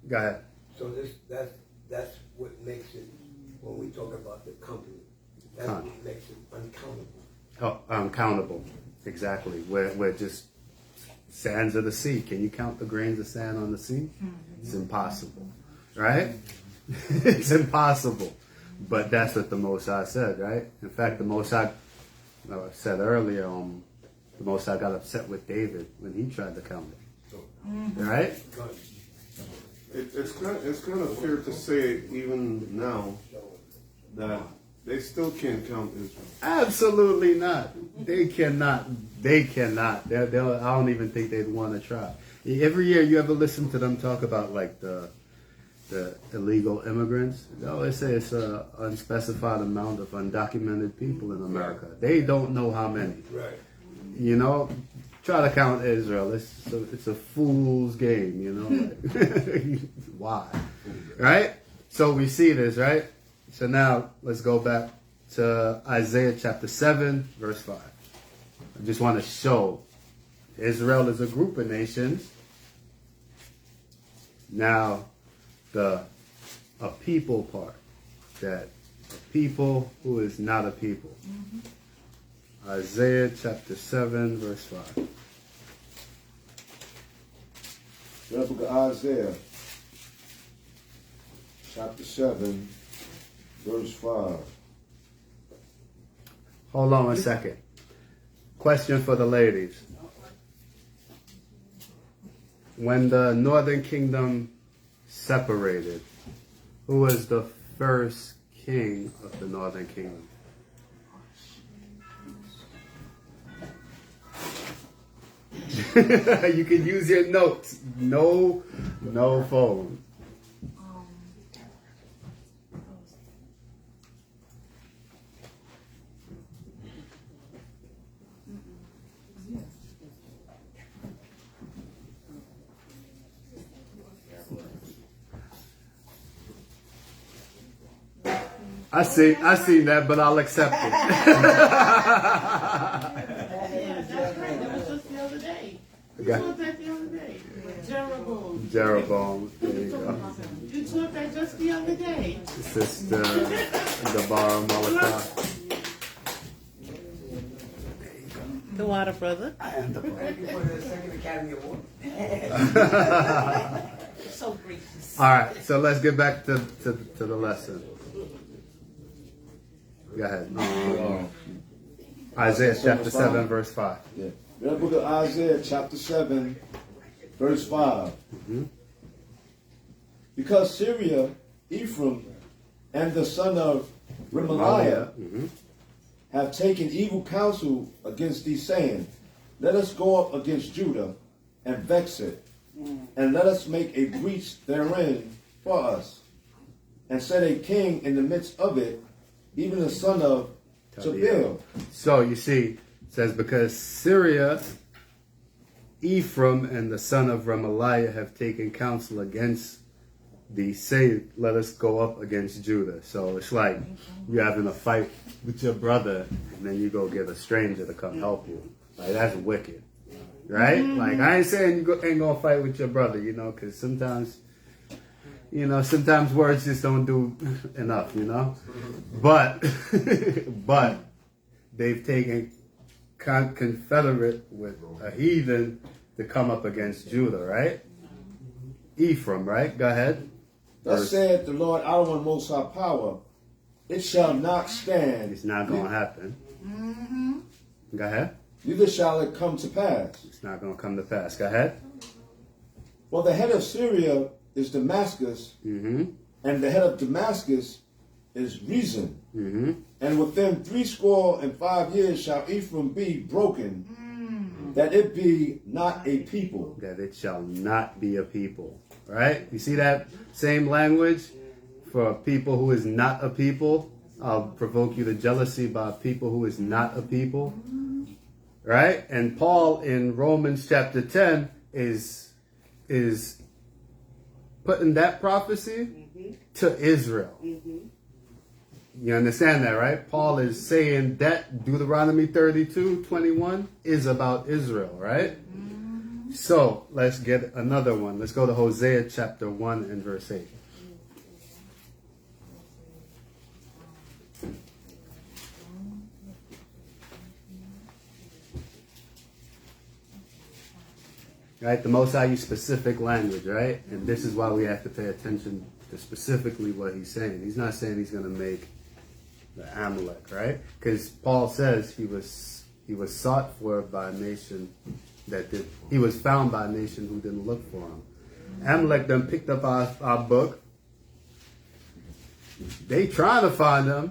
Go ahead. So that's what makes it, when we talk about the company, that's what makes it uncountable. Oh, uncountable. Exactly. We're just sands of the sea. Can you count the grains of sand on the sea? It's impossible. Right? It's impossible. But that's what the Most High said, right? In fact, the Most High, I said earlier, the Most High got upset with David when he tried to count it. Right? It's kind of fair to say even now that they still can't count Israel. Absolutely not. They cannot. I don't even think they'd want to try. Every year, you ever listen to them talk about like the illegal immigrants? They always say it's an unspecified amount of undocumented people in America. They don't know how many. Right. You know, try to count Israel. It's a fool's game, you know. Why? Right? So we see this, right? So now let's go back to Isaiah chapter 7, verse 5. I just want to show Israel is a group of nations. Now, a people part, that a people who is not a people. Isaiah chapter 7, verse 5. The book of Isaiah, chapter 7, verse 5. Hold on a second. Question for the ladies. When the northern kingdom separated, who was the first king of the northern kingdom? You can use your notes. No phone. I see that, but I'll accept it. Yeah, that's right. That was just the other day. You taught that the other day. Jeroboam. Jeroboam. There you go. You taught that just the other day. Sister Deborah Malachi. The water brother. I am the Thank you for the second Academy Award. So gracious. All right, so let's get back to the lesson. Go ahead. Isaiah chapter 7, verse 5. Yeah. The book of Isaiah, chapter 7, verse 5. Because Syria, Ephraim, and the son of Remaliah have taken evil counsel against thee, saying, let us go up against Judah and vex it, and let us make a breach therein for us, and set a king in the midst of it, even the son of Tabeel. So you see, it says, because Syria, Ephraim, and the son of Remaliah have taken counsel against thee, say, let us go up against Judah. So it's like you're having a fight with your brother, and then you go get a stranger to come help you. Like, that's wicked. Right? Like, I ain't saying you ain't gonna fight with your brother, you know, because sometimes words just don't do enough, you know. But they've taken confederate with a heathen to come up against Judah, right? Ephraim, right? Go ahead. Thus said the Lord out of Most High power, it shall not stand. It's not going to happen. Go ahead. neither shall it come to pass. It's not going to come to pass. Go ahead. For the head of Syria is Damascus, Mm-hmm. and the head of Damascus is Rezin. Mm-hmm. And within 65 years shall Ephraim be broken, that it be not a people. That it shall not be a people. Right? You see that same language for a people who is not a people? I'll provoke you to jealousy by a people who is not a people. Right? And Paul in Romans chapter 10 is putting that prophecy to Israel. You understand that, right? Paul is saying that Deuteronomy 32:21 is about Israel, right? So let's get another one. Let's go to Hosea chapter 1 and verse 8. Right? The Most High used specific language, right? And this is why we have to pay attention to specifically what he's saying. He's not saying he's going to make the Amalek, right? Because Paul says he was sought for by a nation that did. He was found by a nation who didn't look for him. Amalek then picked up our book. They trying to find him,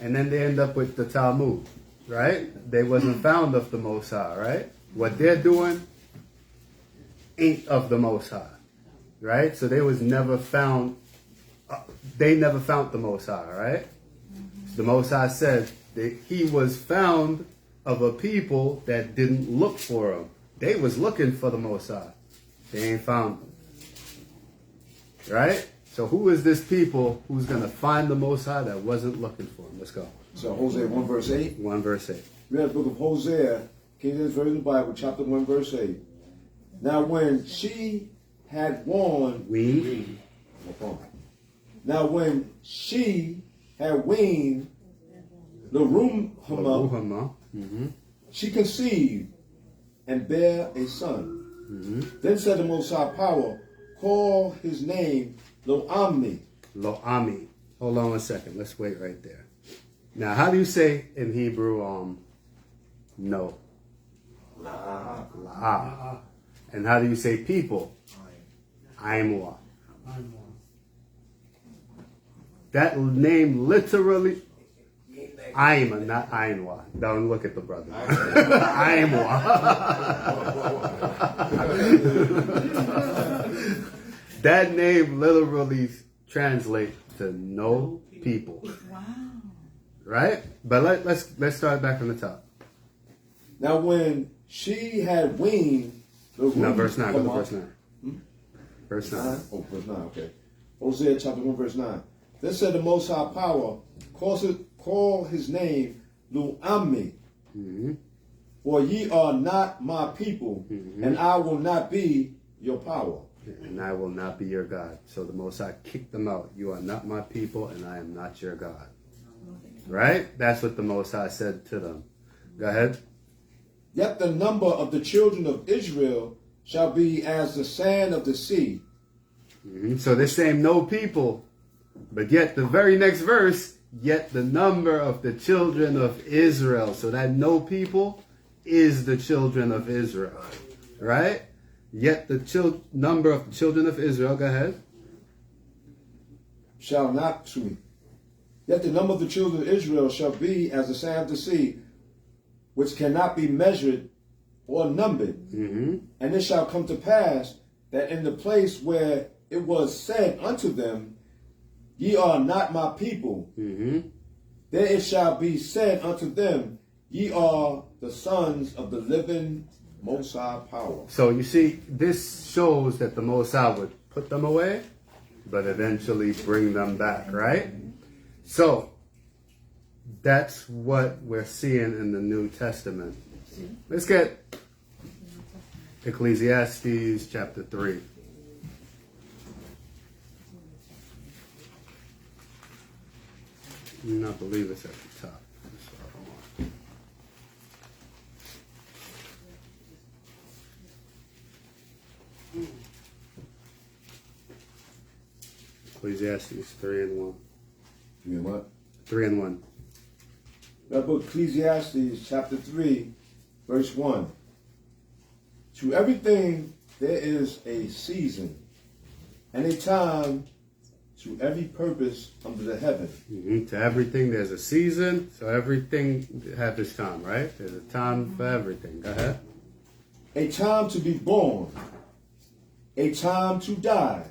and then they end up with the Talmud, right? They wasn't found of the Most High, right? What they're doing ain't of the Most High, right? So they was never found. They never found the Most High, right? The Most High said that he was found of a people that didn't look for him. They was looking for the Most High. They ain't found him, right? So who is this people who's going to find the Most High that wasn't looking for him? Let's go. So Hosea 1 verse 8. 1 verse 8. We have the book of Hosea, King James Version of the Bible, chapter 1 verse 8. Now when she had worn Now when she had weaned Leruhamah, she conceived and bare a son. Then said the Most High Power, call his name Lo-Ammi. Lo-Ami. Hold on a second. Let's wait right there. Now, how do you say in Hebrew, no? La. And how do you say people? Aimwa. That name literally, Aima, not Ainwa. Don't look at the brother. Aimwa. That name literally translates to no people. Wow. Right? But let's start back from the top. Now when she had weaned No, verse 9. Go to verse 9. Verse 9. Oh, verse 9, okay. Hosea chapter 1, verse 9. Then said the Most High Power, call his name Lo-Ammi, for ye are not my people, and I will not be your power. And I will not be your God. So the Most High kicked them out. You are not my people, and I am not your God. Right? That's what the Most High said to them. Go ahead. Yet the number of the children of Israel shall be as the sand of the sea. So they're saying no people. But yet the very next verse, yet the number of the children of Israel. So that no people is the children of Israel. Right? Yet the number of the children of Israel, go ahead. Yet the number of the children of Israel shall be as the sand of the sea, which cannot be measured or numbered. And it shall come to pass that in the place where it was said unto them, ye are not my people, there it shall be said unto them, ye are the sons of the living Most High Power. So you see, this shows that the Most High would put them away, but eventually bring them back, right? So that's what we're seeing in the New Testament. Let's get Ecclesiastes chapter 3. I believe it's at the top. Ecclesiastes 3 and 1. You mean what? 3 and 1. That book Ecclesiastes chapter 3 verse 1. To everything there is a season and a time to every purpose under the heaven. To everything there's a season, so everything has its time, right? There's a time for everything. Go ahead. A time to be born, a time to die,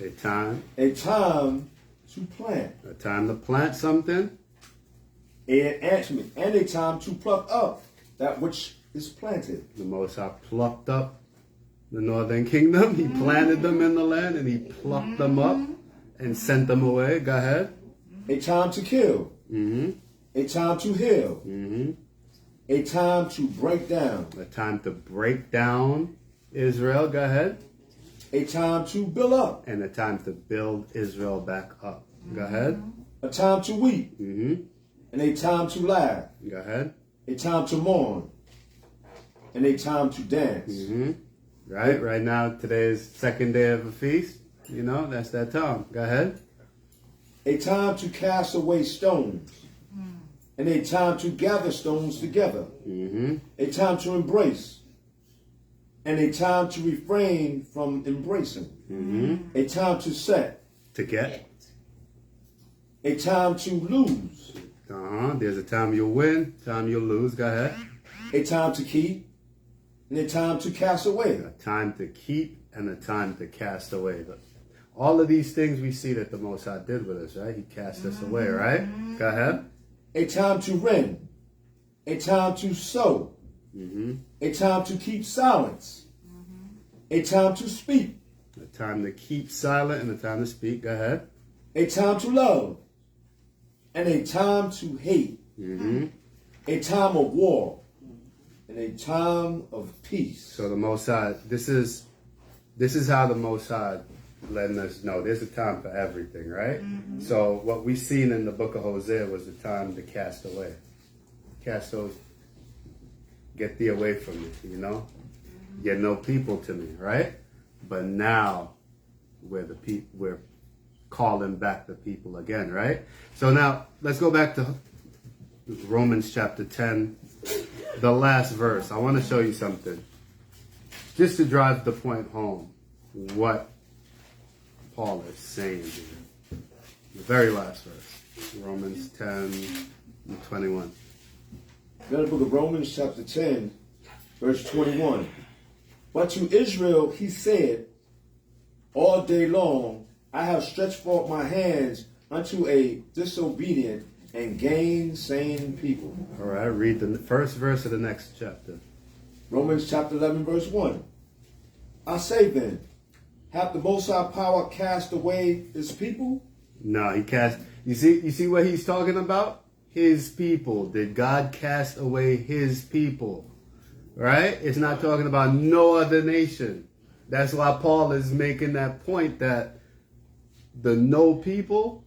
A time to plant, to plant something, and a time to pluck up that which is planted. the Most High plucked up the northern kingdom. He planted them in the land and he plucked them up and sent them away. Go ahead. A time to kill, a time to heal, a time to break down, A time to break down Israel. Go ahead. a time to build up, And a time to build Israel back up. Go ahead. a time to weep, Mm-hmm. and a time to laugh, Go ahead. a time to mourn, and a time to dance. Right now, today is second day of a feast. You know, that's that time. Go ahead. A time to cast away stones, and a time to gather stones together, a time to embrace, and a time to refrain from embracing, a time to set, To get. a time to lose, There's a time you'll win, time you'll lose. Go ahead. a time to keep, and a time to cast away. A time to keep and a time to cast away. All of these things we see that the Most High did with us, right? He cast us away, right? Go ahead. A time to rend, a time to sow, a time to keep silence, a time to speak, A time to keep silent and a time to speak. Go ahead. a time to love, and a time to hate, a time of war, and a time of peace. So the Most High, this is how the Most High letting us know there's a time for everything, right? So what we seen in the book of Hosea was the time to cast away. Cast those, get thee away from me, you know? You're no people to me, right? But now we're calling back the people again, right? So now let's go back to Romans chapter 10, the last verse. I want to show you something. Just to drive the point home, what Paul is saying here. The very last verse, Romans 10 and 21. Then the book of Romans chapter 10, verse 21. But to Israel he said, all day long I have stretched forth my hands unto a disobedient and gainsaying people. All right, read the first verse of the next chapter. Romans chapter 11, verse 1. I say then, hath the Most High power cast away his people? No, he cast. You see what he's talking about? His people. Did God cast away his people? Right? It's not talking about no other nation. That's why Paul is making that point that the no people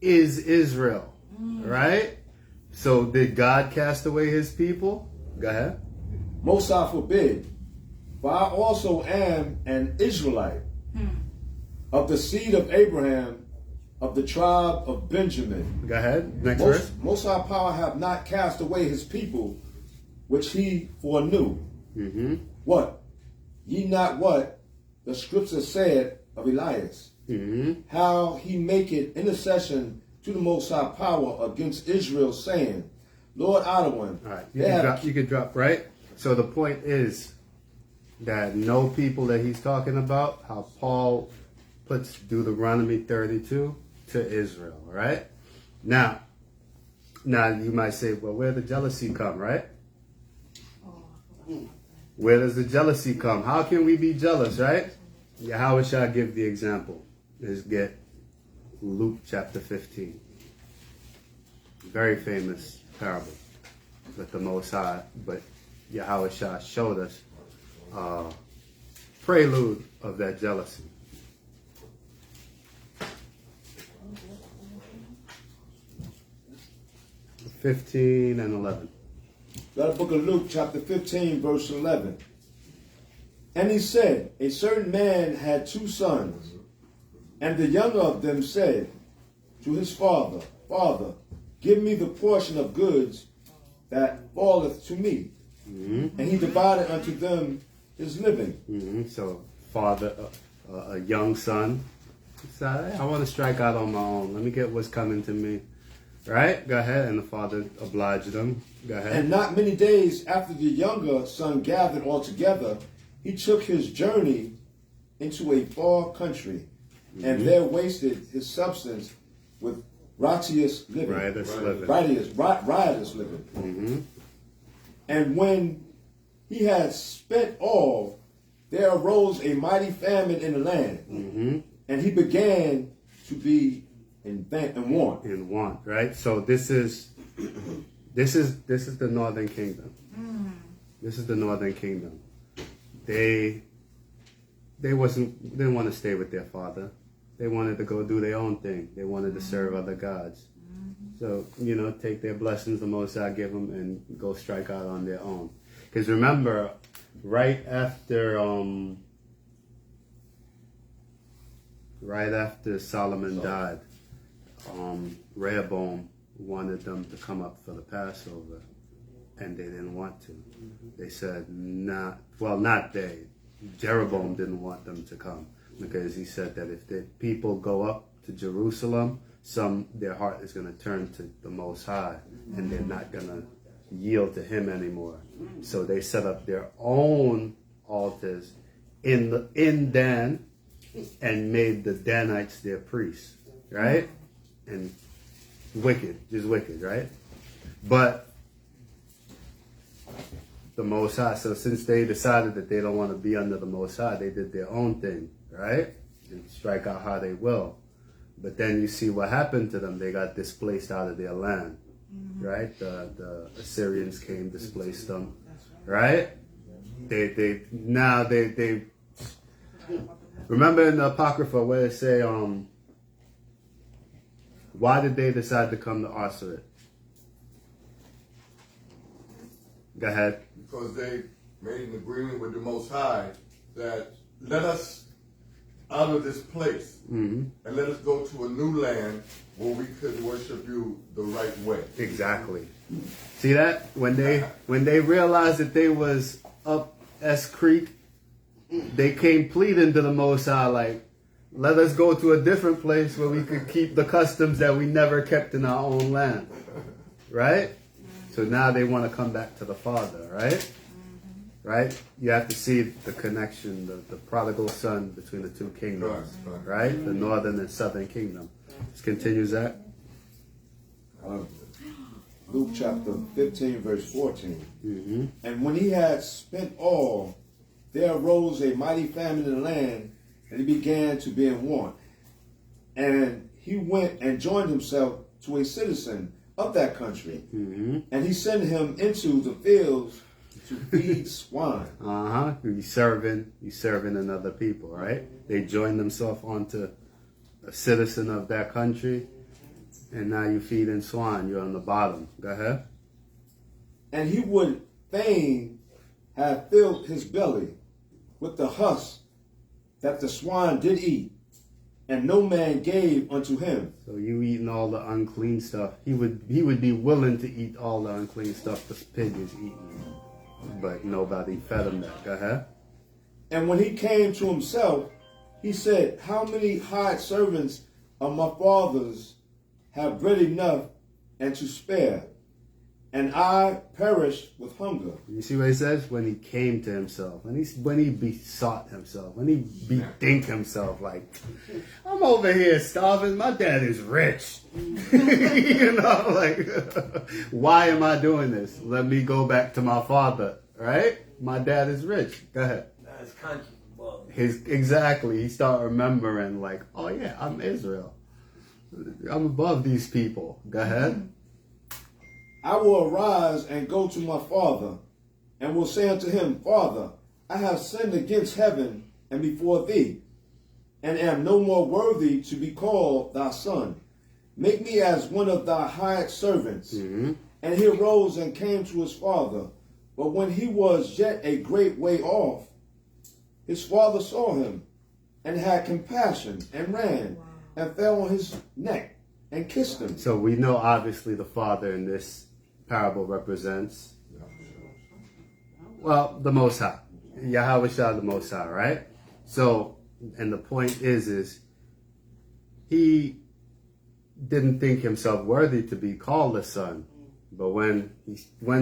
is Israel. Right? So did God cast away his people? Go ahead. Most High forbid. For I also am an Israelite, of the seed of Abraham, of the tribe of Benjamin. Go ahead. Next verse. Most High power hath not cast away his people, which he foreknew. What? Ye not what the scripture said of Elias, how he maketh intercession to the Most High power against Israel, saying, Lord Adonai. All right, you could drop, right? So the point is that no people that he's talking about, how Paul puts Deuteronomy 32 to Israel, right? Now you might say, well, where did the jealousy come, right? Where does the jealousy come? How can we be jealous, right? How shall I give the example? Let's get Luke chapter 15. Very famous parable that the Most High, but Yawassp showed us prelude of that jealousy. 15 and 11. The book of Luke, chapter 15, verse 11. And he said, a certain man had 2 sons, and the younger of them said to his father, Father, give me the portion of goods that falleth to me. Mm-hmm. And he divided unto them his living. Mm-hmm. So, father, a young son, decided, hey, I want to strike out on my own. Let me get what's coming to me. Right? Go ahead. And the father obliged him. Go ahead. And not many days after the younger son gathered all together, he took his journey into a far country, and there wasted his substance with riotous living. Riotous living. Riotous living. Mm-hmm. And when he had spent all, there arose a mighty famine in the land, Mm-hmm. and he began to be in want. In want, right? So this is the Northern Kingdom. This is the Northern Kingdom. They didn't want to stay with their father. They wanted to go do their own thing. They wanted to serve other gods. So, take their blessings the Most High give them and go strike out on their own. Because remember, right after Solomon died, Rehoboam wanted them to come up for the Passover, and they didn't want to. They said, not they. Jeroboam didn't want them to come because he said that if the people go up to Jerusalem, their heart is going to turn to the Most High, and they're not going to yield to him anymore. So they set up their own altars in Dan and made the Danites their priests, right? And just wicked, right? But the Most High, so since they decided that they don't want to be under the Most High, they did their own thing, right? And strike out how they will. But then you see what happened to them. They got displaced out of their land, right? The Assyrians came, displaced them, right? They remember in the Apocrypha where they say, why did they decide to come to Osiris? Go ahead. Because they made an agreement with the Most High that let us out of this place and let us go to a new land where we could worship you the right way. Exactly. See that? When they realized that they was up S Creek, they came pleading to the Most High like, let us go to a different place where we could keep the customs that we never kept in our own land. Right? So now they want to come back to the Father, right? Right? You have to see the connection, the prodigal son between the two kingdoms, right? The northern and southern kingdom. Just continues that. Luke chapter 15, verse 14. And when he had spent all, there arose a mighty famine in the land, and he began to be in want. And he went and joined himself to a citizen of that country, and he sent him into the fields to feed swine. You serving another people, right? They joined themselves onto a citizen of that country, and now you feeding swine. You're on the bottom. Go ahead. And he would fain have filled his belly with the husk that the swine did eat, and no man gave unto him. So you eating all the unclean stuff. He would be willing to eat all the unclean stuff the pig is eating, but nobody fed him that. Go ahead. And when he came to himself, he said, how many hired servants of my father's have bread enough and to spare, and I perish with hunger? You see what he says? When he came to himself, when he besought himself, when he bethink himself, like, I'm over here starving, my dad is rich. Like, why am I doing this? Let me go back to my father, right? My dad is rich. Go ahead. That's conscious above. Exactly. He start remembering, like, oh yeah, I'm Israel. I'm above these people. Go ahead. I will arise and go to my father, and will say unto him, Father, I have sinned against heaven and before thee, and am no more worthy to be called thy son. Make me as one of thy hired servants. And he arose and came to his father. But when he was yet a great way off, his father saw him, and had compassion, and ran, and fell on his neck, and kissed him. So we know obviously the father in this parable represents? Well, the Most High. Yawassp, the Most High, right? So, and the point is he didn't think himself worthy to be called a son. But when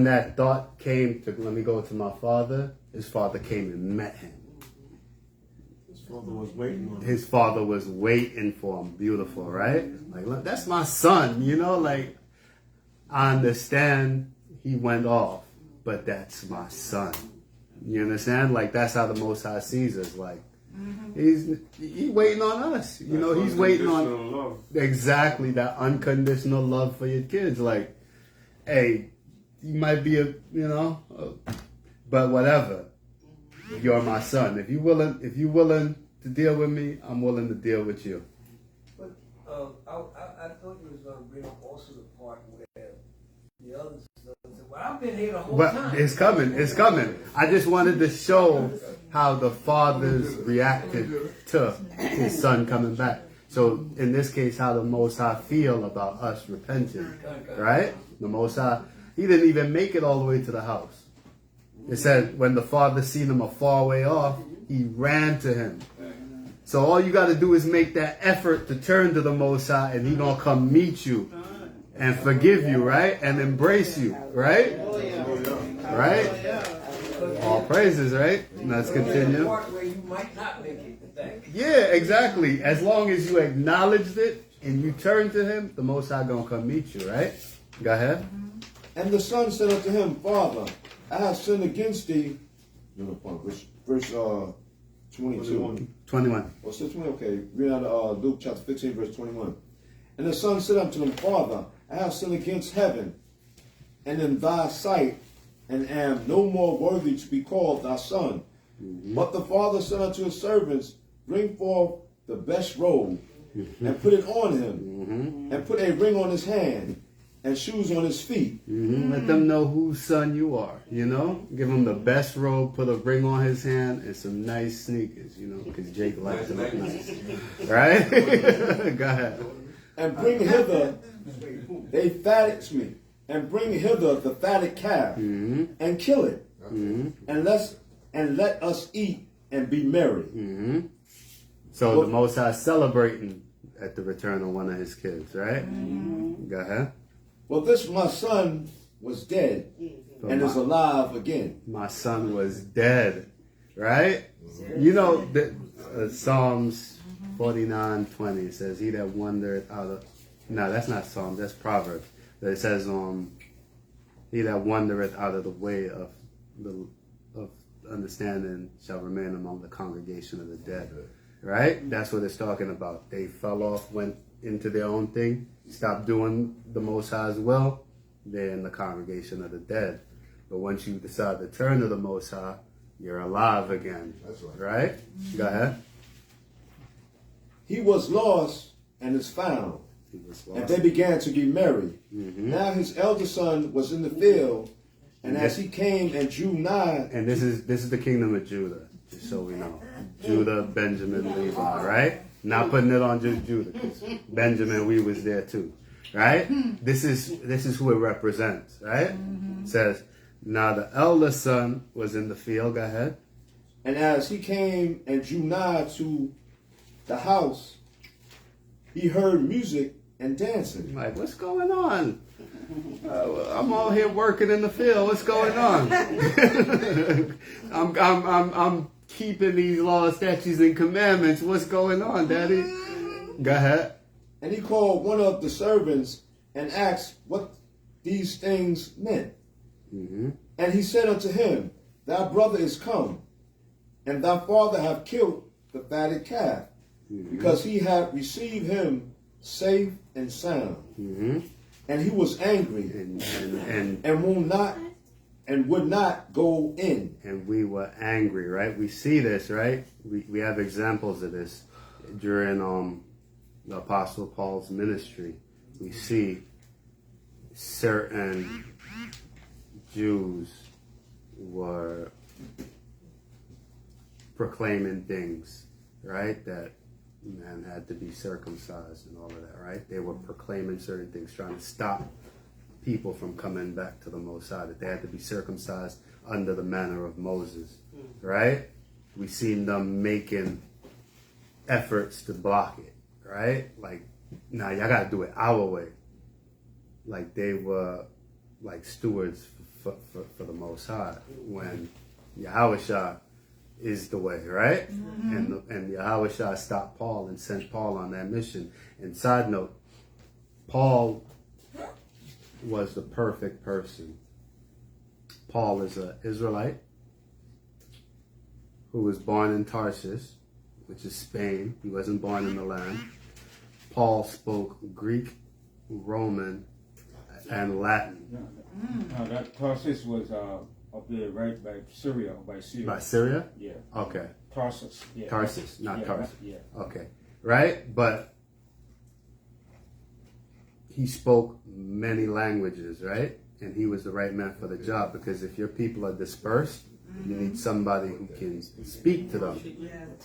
that thought came to, let me go to my father, his father came and met him. His father was waiting on him. His father was waiting for him. Beautiful, right? Like, look, that's my son, like, I understand he went off, but that's my son. You understand? Like, that's how the Most High sees us. Like, he's waiting on us. He's waiting on love. exactly that unconditional love for your kids. Like, hey, you might be but whatever. You're my son. If you're willing to deal with me, I'm willing to deal with you. But I thought you was going to bring up also the part where the other son said, well, I've been here the whole time. But it's coming. I just wanted to show how the fathers reacted to his son coming back. So in this case, how the Most High feel about us repenting, right? The Most High, he didn't even make it all the way to the house. It said when the father seen him a far way off, he ran to him. So all you got to do is make that effort to turn to the Most High, and he gonna come meet you and forgive you, right? And embrace you, right? Right? All praises, right? Let's continue. Part where you might not make it. Yeah, exactly. As long as you acknowledged it and you turn to him, the Most High gonna come meet you, right? Go ahead. And the son said unto him, Father, I have sinned against thee. Verse 22. 21. Oh, 20, okay. Read out Luke chapter 15, verse 21. And the son said unto him, Father, I have sinned against heaven and in thy sight, and am no more worthy to be called thy son. But the father said unto his servants, Bring forth the best robe, and put it on him, and put a ring on his hand, and shoes on his feet. Let them know whose son you are, Give him the best robe, put a ring on his hand, and some nice sneakers, because Jake likes to look nice. Right? Go ahead. And bring hither, and bring hither the fatted calf, and kill it, and let us eat and be merry. So the Most High celebrating at the return of one of his kids, right? Go ahead. Well, this my son was dead and is alive again. My son was dead, right? Psalms 49:20 says, "He that wandereth out of..." No, that's not Psalms. That's Proverbs. It says, "He that wandereth out of the way of understanding shall remain among the congregation of the dead." Right? That's what it's talking about. They fell off, went into their own thing, stopped doing the Most High's will. They're in the congregation of the dead. But once you decide to turn to the Most High, you're alive again. That's right. Right? Go ahead. He was lost and is found. He was And lost. they began to be merry. Now his elder son was in the field, and as he came and drew nigh, And this is the kingdom of Judah, just so we know. Judah, Benjamin, Levi, right? Not putting it on just Judah, 'cause Benjamin, we was there too, right? This is who it represents, right? It says, now the elder son was in the field. Go ahead. and as he came and drew nigh to the house, he heard music and dancing. Like, what's going on? I'm all here working in the field. What's going on? I'm keeping these laws, statutes, and commandments. What's going on, Daddy? Go ahead. And he called one of the servants and asked what these things meant. And he said unto him, Thy brother is come, and thy father hath killed the fatted calf, because he hath received him safe and sound. And he was angry and would not go in. And we were angry, right? We see this, right? We have examples of this during the Apostle Paul's ministry. We see certain Jews were proclaiming things, right? That man had to be circumcised and all of that, right? They were proclaiming certain things, trying to stop people from coming back to the Most High, that they had to be circumcised under the manner of Moses, right? We seen them making efforts to block it, right? Like, nah, y'all gotta do it our way. Like they were like stewards for the Most High, when Yawassp is the way, right? And Yawassp stopped Paul and sent Paul on that mission. And side note, Paul was the perfect person. Paul is an Israelite who was born in Tarsus, which is Spain. He wasn't born in the land. Paul spoke Greek, Roman, and Latin. No, that Tarsus was up there right by Syria. By Syria. By Syria? Yeah. Okay. Tarsus. Yeah. Tarsus, not yeah, Tarsus. Yeah. Okay. Right? But he spoke many languages, right? And he was the right man for the job, because if your people are dispersed, you need somebody who can speak to them,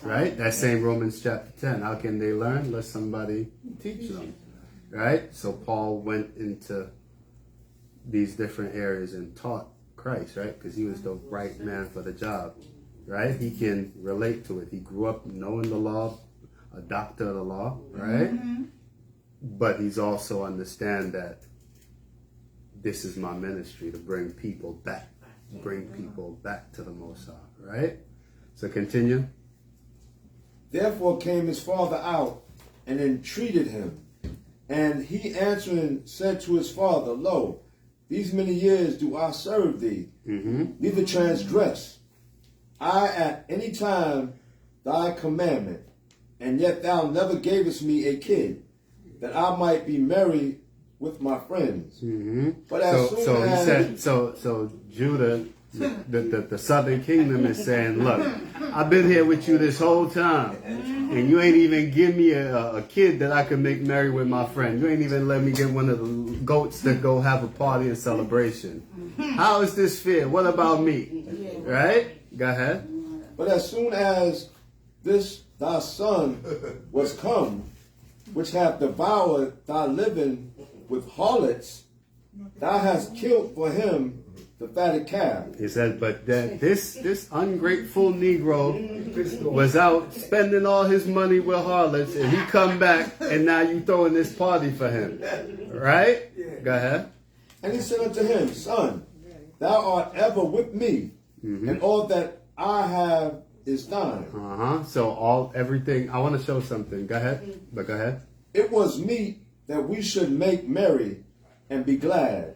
right? That same Romans chapter 10. How can they learn unless somebody teach them, right? So Paul went into these different areas and taught Christ, right? Because he was the right man for the job, right? He can relate to it. He grew up knowing the law, a doctor of the law, right? But he's also understand that this is my ministry, to bring people back to the Most High, right? So continue. Therefore came his father out and entreated him. And he answering said to his father, Lo, these many years do I serve thee, neither transgress I at any time thy commandment, and yet thou never gavest me a kid, that I might be merry with my friends. But as soon as he said, so Judah, the southern kingdom is saying, look, I've been here with you this whole time, and you ain't even give me a kid that I could make merry with my friend. You ain't even let me get one of the goats to go have a party and celebration. How is this fair? What about me? Right? Go ahead. But as soon as this thy son was come, which hath devoured thy living with harlots, thou hast killed for him the fatted calf. He said, but that this ungrateful Negro was out spending all his money with harlots, and he come back, and now you throwing this party for him. Right? Go ahead. And he said unto him, Son, thou art ever with me, and all that I have is thine. So everything, I want to show something. Go ahead. But go ahead. It was meet that we should make merry and be glad.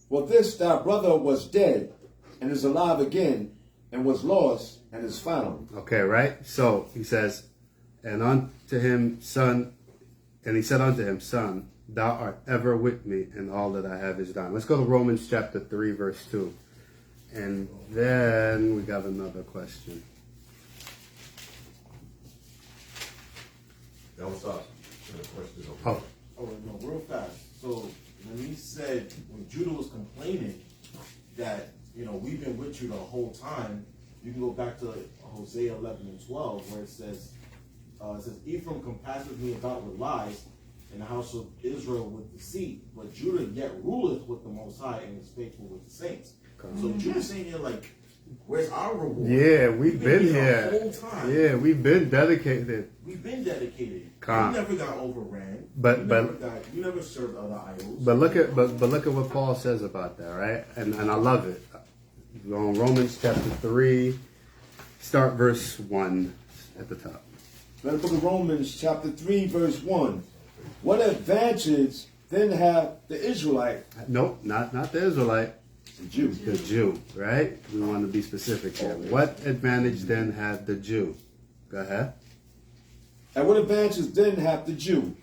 For this thy brother was dead and is alive again, and was lost and is found. Okay, right? So he says, and unto him, son, and he said unto him, Son, thou art ever with me, and all that I have is thine. Let's go to Romans chapter 3, verse 2. And then we got another question. That was us. Question. Oh. Oh, no, real fast. So when he said, when Judah was complaining that, we've been with you the whole time, you can go back to Hosea 11 and 12, where it says, Ephraim compasseth me about with lies, and the house of Israel with deceit, but Judah yet ruleth with the Most High and is faithful with the saints. So Judah's saying here, like, where's our reward? Yeah, we've been here the whole time. Yeah, we've been dedicated. We've been dedicated. Come. You never got overran. But you never served other idols. But look at what Paul says about that, right? And I love it. Go on Romans chapter 3, start verse 1 at the top. The book of Romans chapter 3, verse 1. What advantage then have the Israelite? Nope, not the Israelite. The Jew. The Jew, right? We want to be specific here. What advantage then had the Jew? Go ahead. And what advantage then hath the Jew?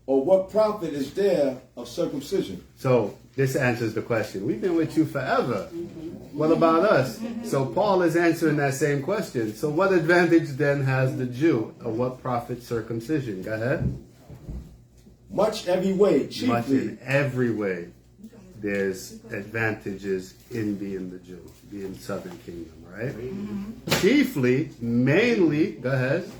Or what profit is there of circumcision? So this answers the question. We've been with you forever. What about us? So Paul is answering that same question. So what advantage then has the Jew? Or what profit circumcision? Go ahead. Much every way, chiefly. Much in every way. There's advantages in being the Jew, being Southern Kingdom, right? Chiefly, mainly, go ahead.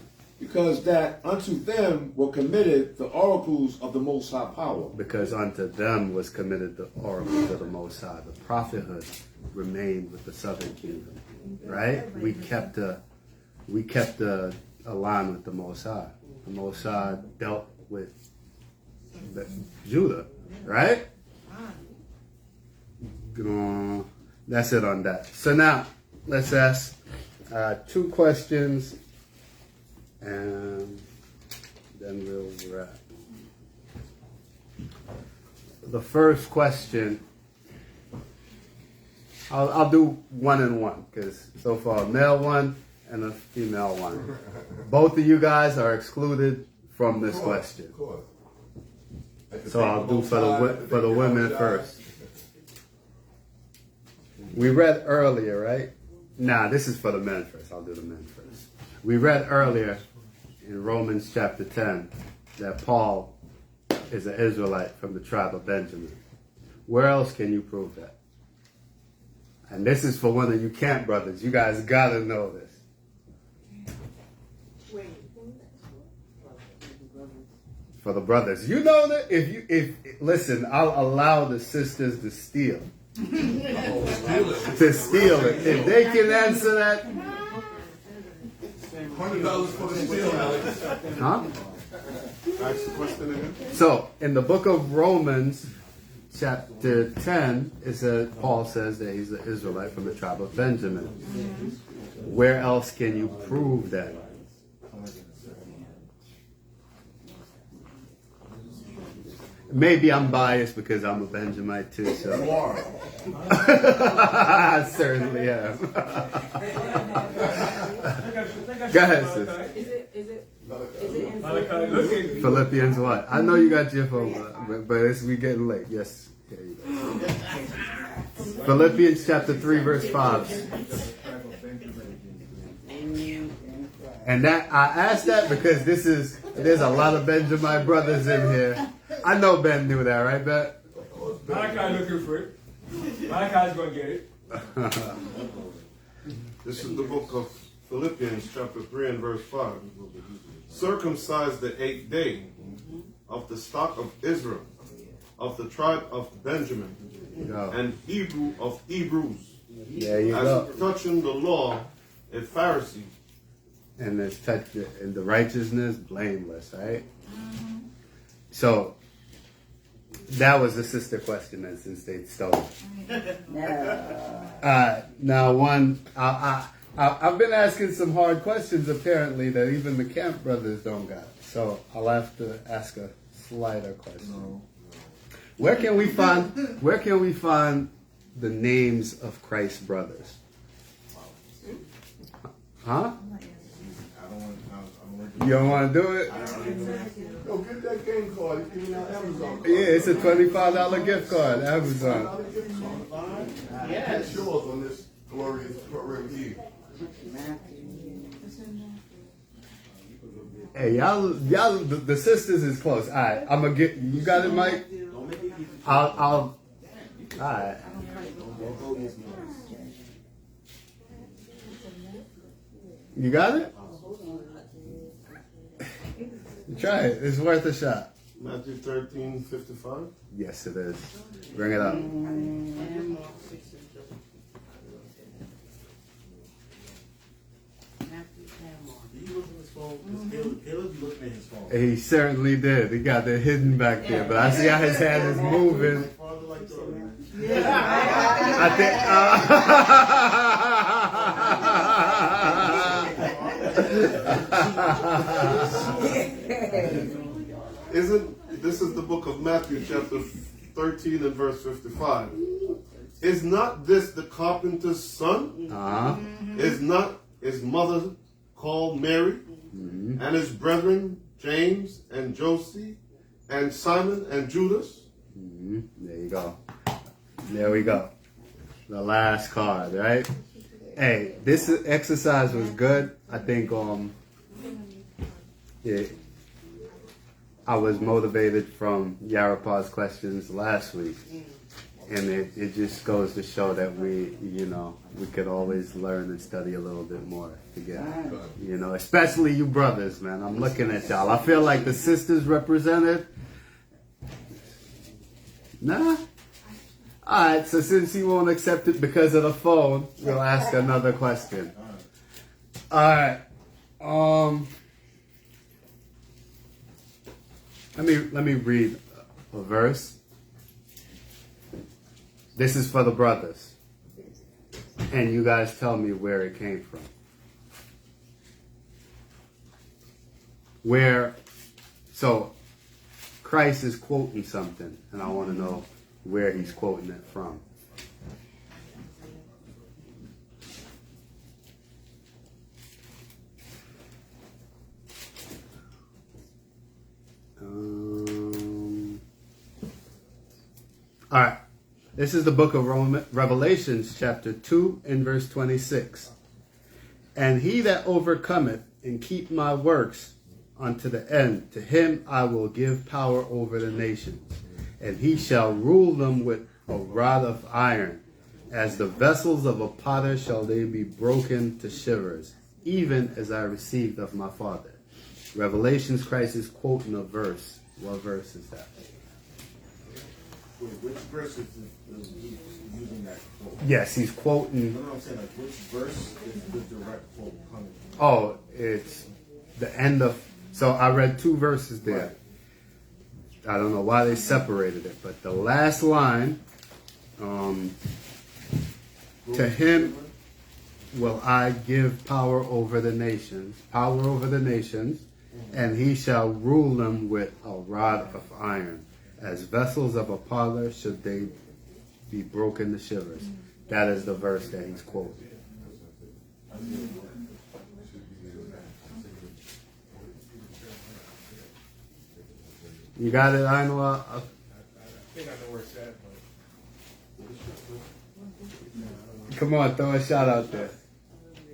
Because that unto them were committed the oracles of the Most High power. Because unto them was committed the oracles of the Most High. The prophethood remained with the southern kingdom, right? We kept a line with the Most High. The Most High dealt with Judah, right? That's it on that. So now let's ask 2 questions, and then we'll wrap. The first question, I'll do 1 and 1, because so far a male one and a female one. Both of you guys are excluded from this question. Of course. So I'll do for the women first. We read earlier, right? Nah, this is for the men first. I'll do the men first. We read earlier in Romans chapter 10 that Paul is an Israelite from the tribe of Benjamin. Where else can you prove that? And this is for one of you camp brothers. You guys gotta know this. For the brothers. You know that if listen, I'll allow the sisters to steal. To steal it. If they can answer that. $100 for the steal, Alex. Huh? Ask the question again. So in the book of Romans, chapter 10, Paul says that he's an Israelite from the tribe of Benjamin. Where else can you prove that? Maybe I'm biased because I'm a Benjamite too. So. You are. I certainly am. Go ahead, sis. Is it in Philippians what? I know you got your phone, but we getting late. Yes. Here you go. Philippians chapter 3, verse 5. And that I asked that because there's a lot of Benjamite brothers in here. I know Ben knew that, right, Ben? Malachi looking for it. Malachi's going to get it. This is the book of Philippians, chapter 3 and verse 5. Circumcised the 8th day of the stock of Israel, of the tribe of Benjamin, and Hebrew of Hebrews. There you As go. touching the law, a Pharisee. And it's in the righteousness, blameless, right? So that was the sister question, then, since they stole it. Now, I've been asking some hard questions apparently that even the camp brothers don't got. So I'll have to ask a slighter question. Where can we find the names of Christ's brothers? Huh? You don't want to do it? Yo, get that game card. You can on Amazon. Yeah, it's a $25 gift card, Amazon. Yes. It's yours on this glorious Purim Eve. Hey, y'all, the sisters is close. All right, I'm gonna get. You got it, Mike? I'll. All right. You got it? Try it. It's worth a shot. Matthew 13:55. Yes, it is. Bring it up. He certainly did. He got it hidden back there, but I see how his hand is moving. I think. Isn't this is the book of Matthew, chapter 13 and verse 55? Is not this the carpenter's son? Is not his mother called Mary? And his brethren James and Joseph and Simon and Judas? There you go. There we go. The last card, right? Hey, this exercise was good. I think I was motivated from Yawasp's questions last week. And it just goes to show that we could always learn and study a little bit more together. Especially you brothers, man. I'm looking at y'all. I feel like the sisters represented. Nah. Alright, so since he won't accept it because of the phone, we'll ask another question. Alright. Let me read a verse. This is for the brothers. And you guys tell me where it came from. So Christ is quoting something, and I want to know where he's quoting it from. All right. This is the book of Revelations, chapter 2 and verse 26. And he that overcometh and keep my works unto the end, to him I will give power over the nations, and he shall rule them with a rod of iron. As the vessels of a potter shall they be broken to shivers, even as I received of my Father. Revelations, Christ is quoting a verse. What verse is that? Which verse is he using that quote? Yes, he's quoting. No, I'm saying, like, which verse is the direct quote coming from? Oh, it's the end of. So I read two verses there. I don't know why they separated it, but the last line, to him will I give power over the nations, and he shall rule them with a rod of iron. As vessels of a potter should they be broken to shivers. That is the verse that he's quoting. You got it, I know. I think I know where it's at, but Come on, throw a shout out there.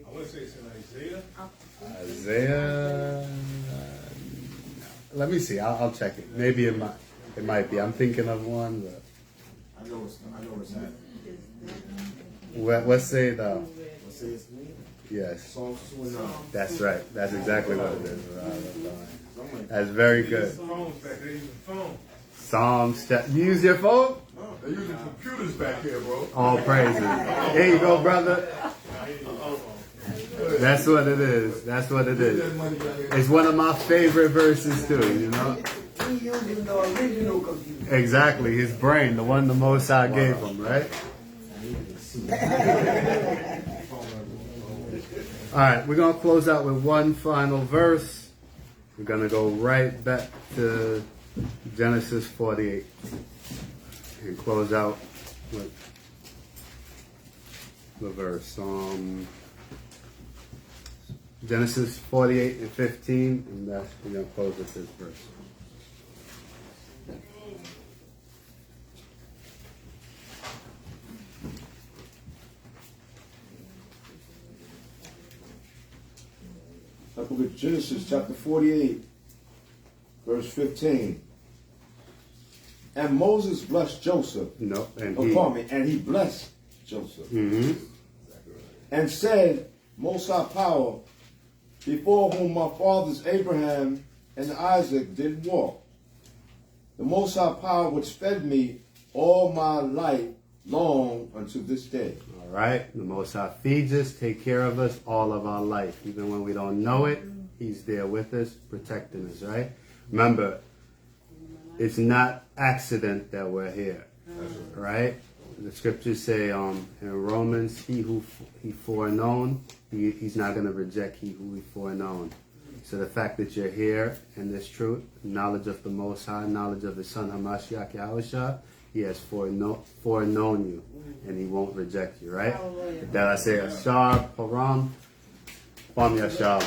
I want to say it's in Isaiah. Isaiah. Let me see. I'll check it. Maybe it might be. I'm thinking of one. But I know where it's at. Let's say though. Let's say it's me. Yes. Psalms 2 and 9. That's right. That's exactly what it is. That's very good. Phones back there, using phones. Psalms. You use your phone? They're using computers back here, bro. All praises. There you go, brother. That's what it is. That's what it is. It's one of my favorite verses too, He using the original computer. Exactly. His brain, the one the Most High gave him, right? All right, we're going to close out with one final verse. We're going to go right back to Genesis 48 and close out with the verse. Genesis 48 and 15, and we're going to close with this verse. The book of Genesis, chapter 48, verse 15. And Moses blessed Joseph. No, and he blessed Joseph. Mm-hmm. And said, Most High Power, before whom my fathers Abraham and Isaac did walk, the Most High Power which fed me all my life long unto this day. All right, the Most High feeds us, take care of us all of our life. Even when we don't know it, he's there with us, protecting us, right? Remember, it's not accident that we're here, right? The scriptures say in Romans, he who he foreknown, he's not going to reject he who he foreknown. So the fact that you're here in this truth, knowledge of the Most High, knowledge of his Son, Hamashiach Yawassp, he has foreknown you, and he won't reject you, right? That I say, Ashar, Param, Pam Yashar.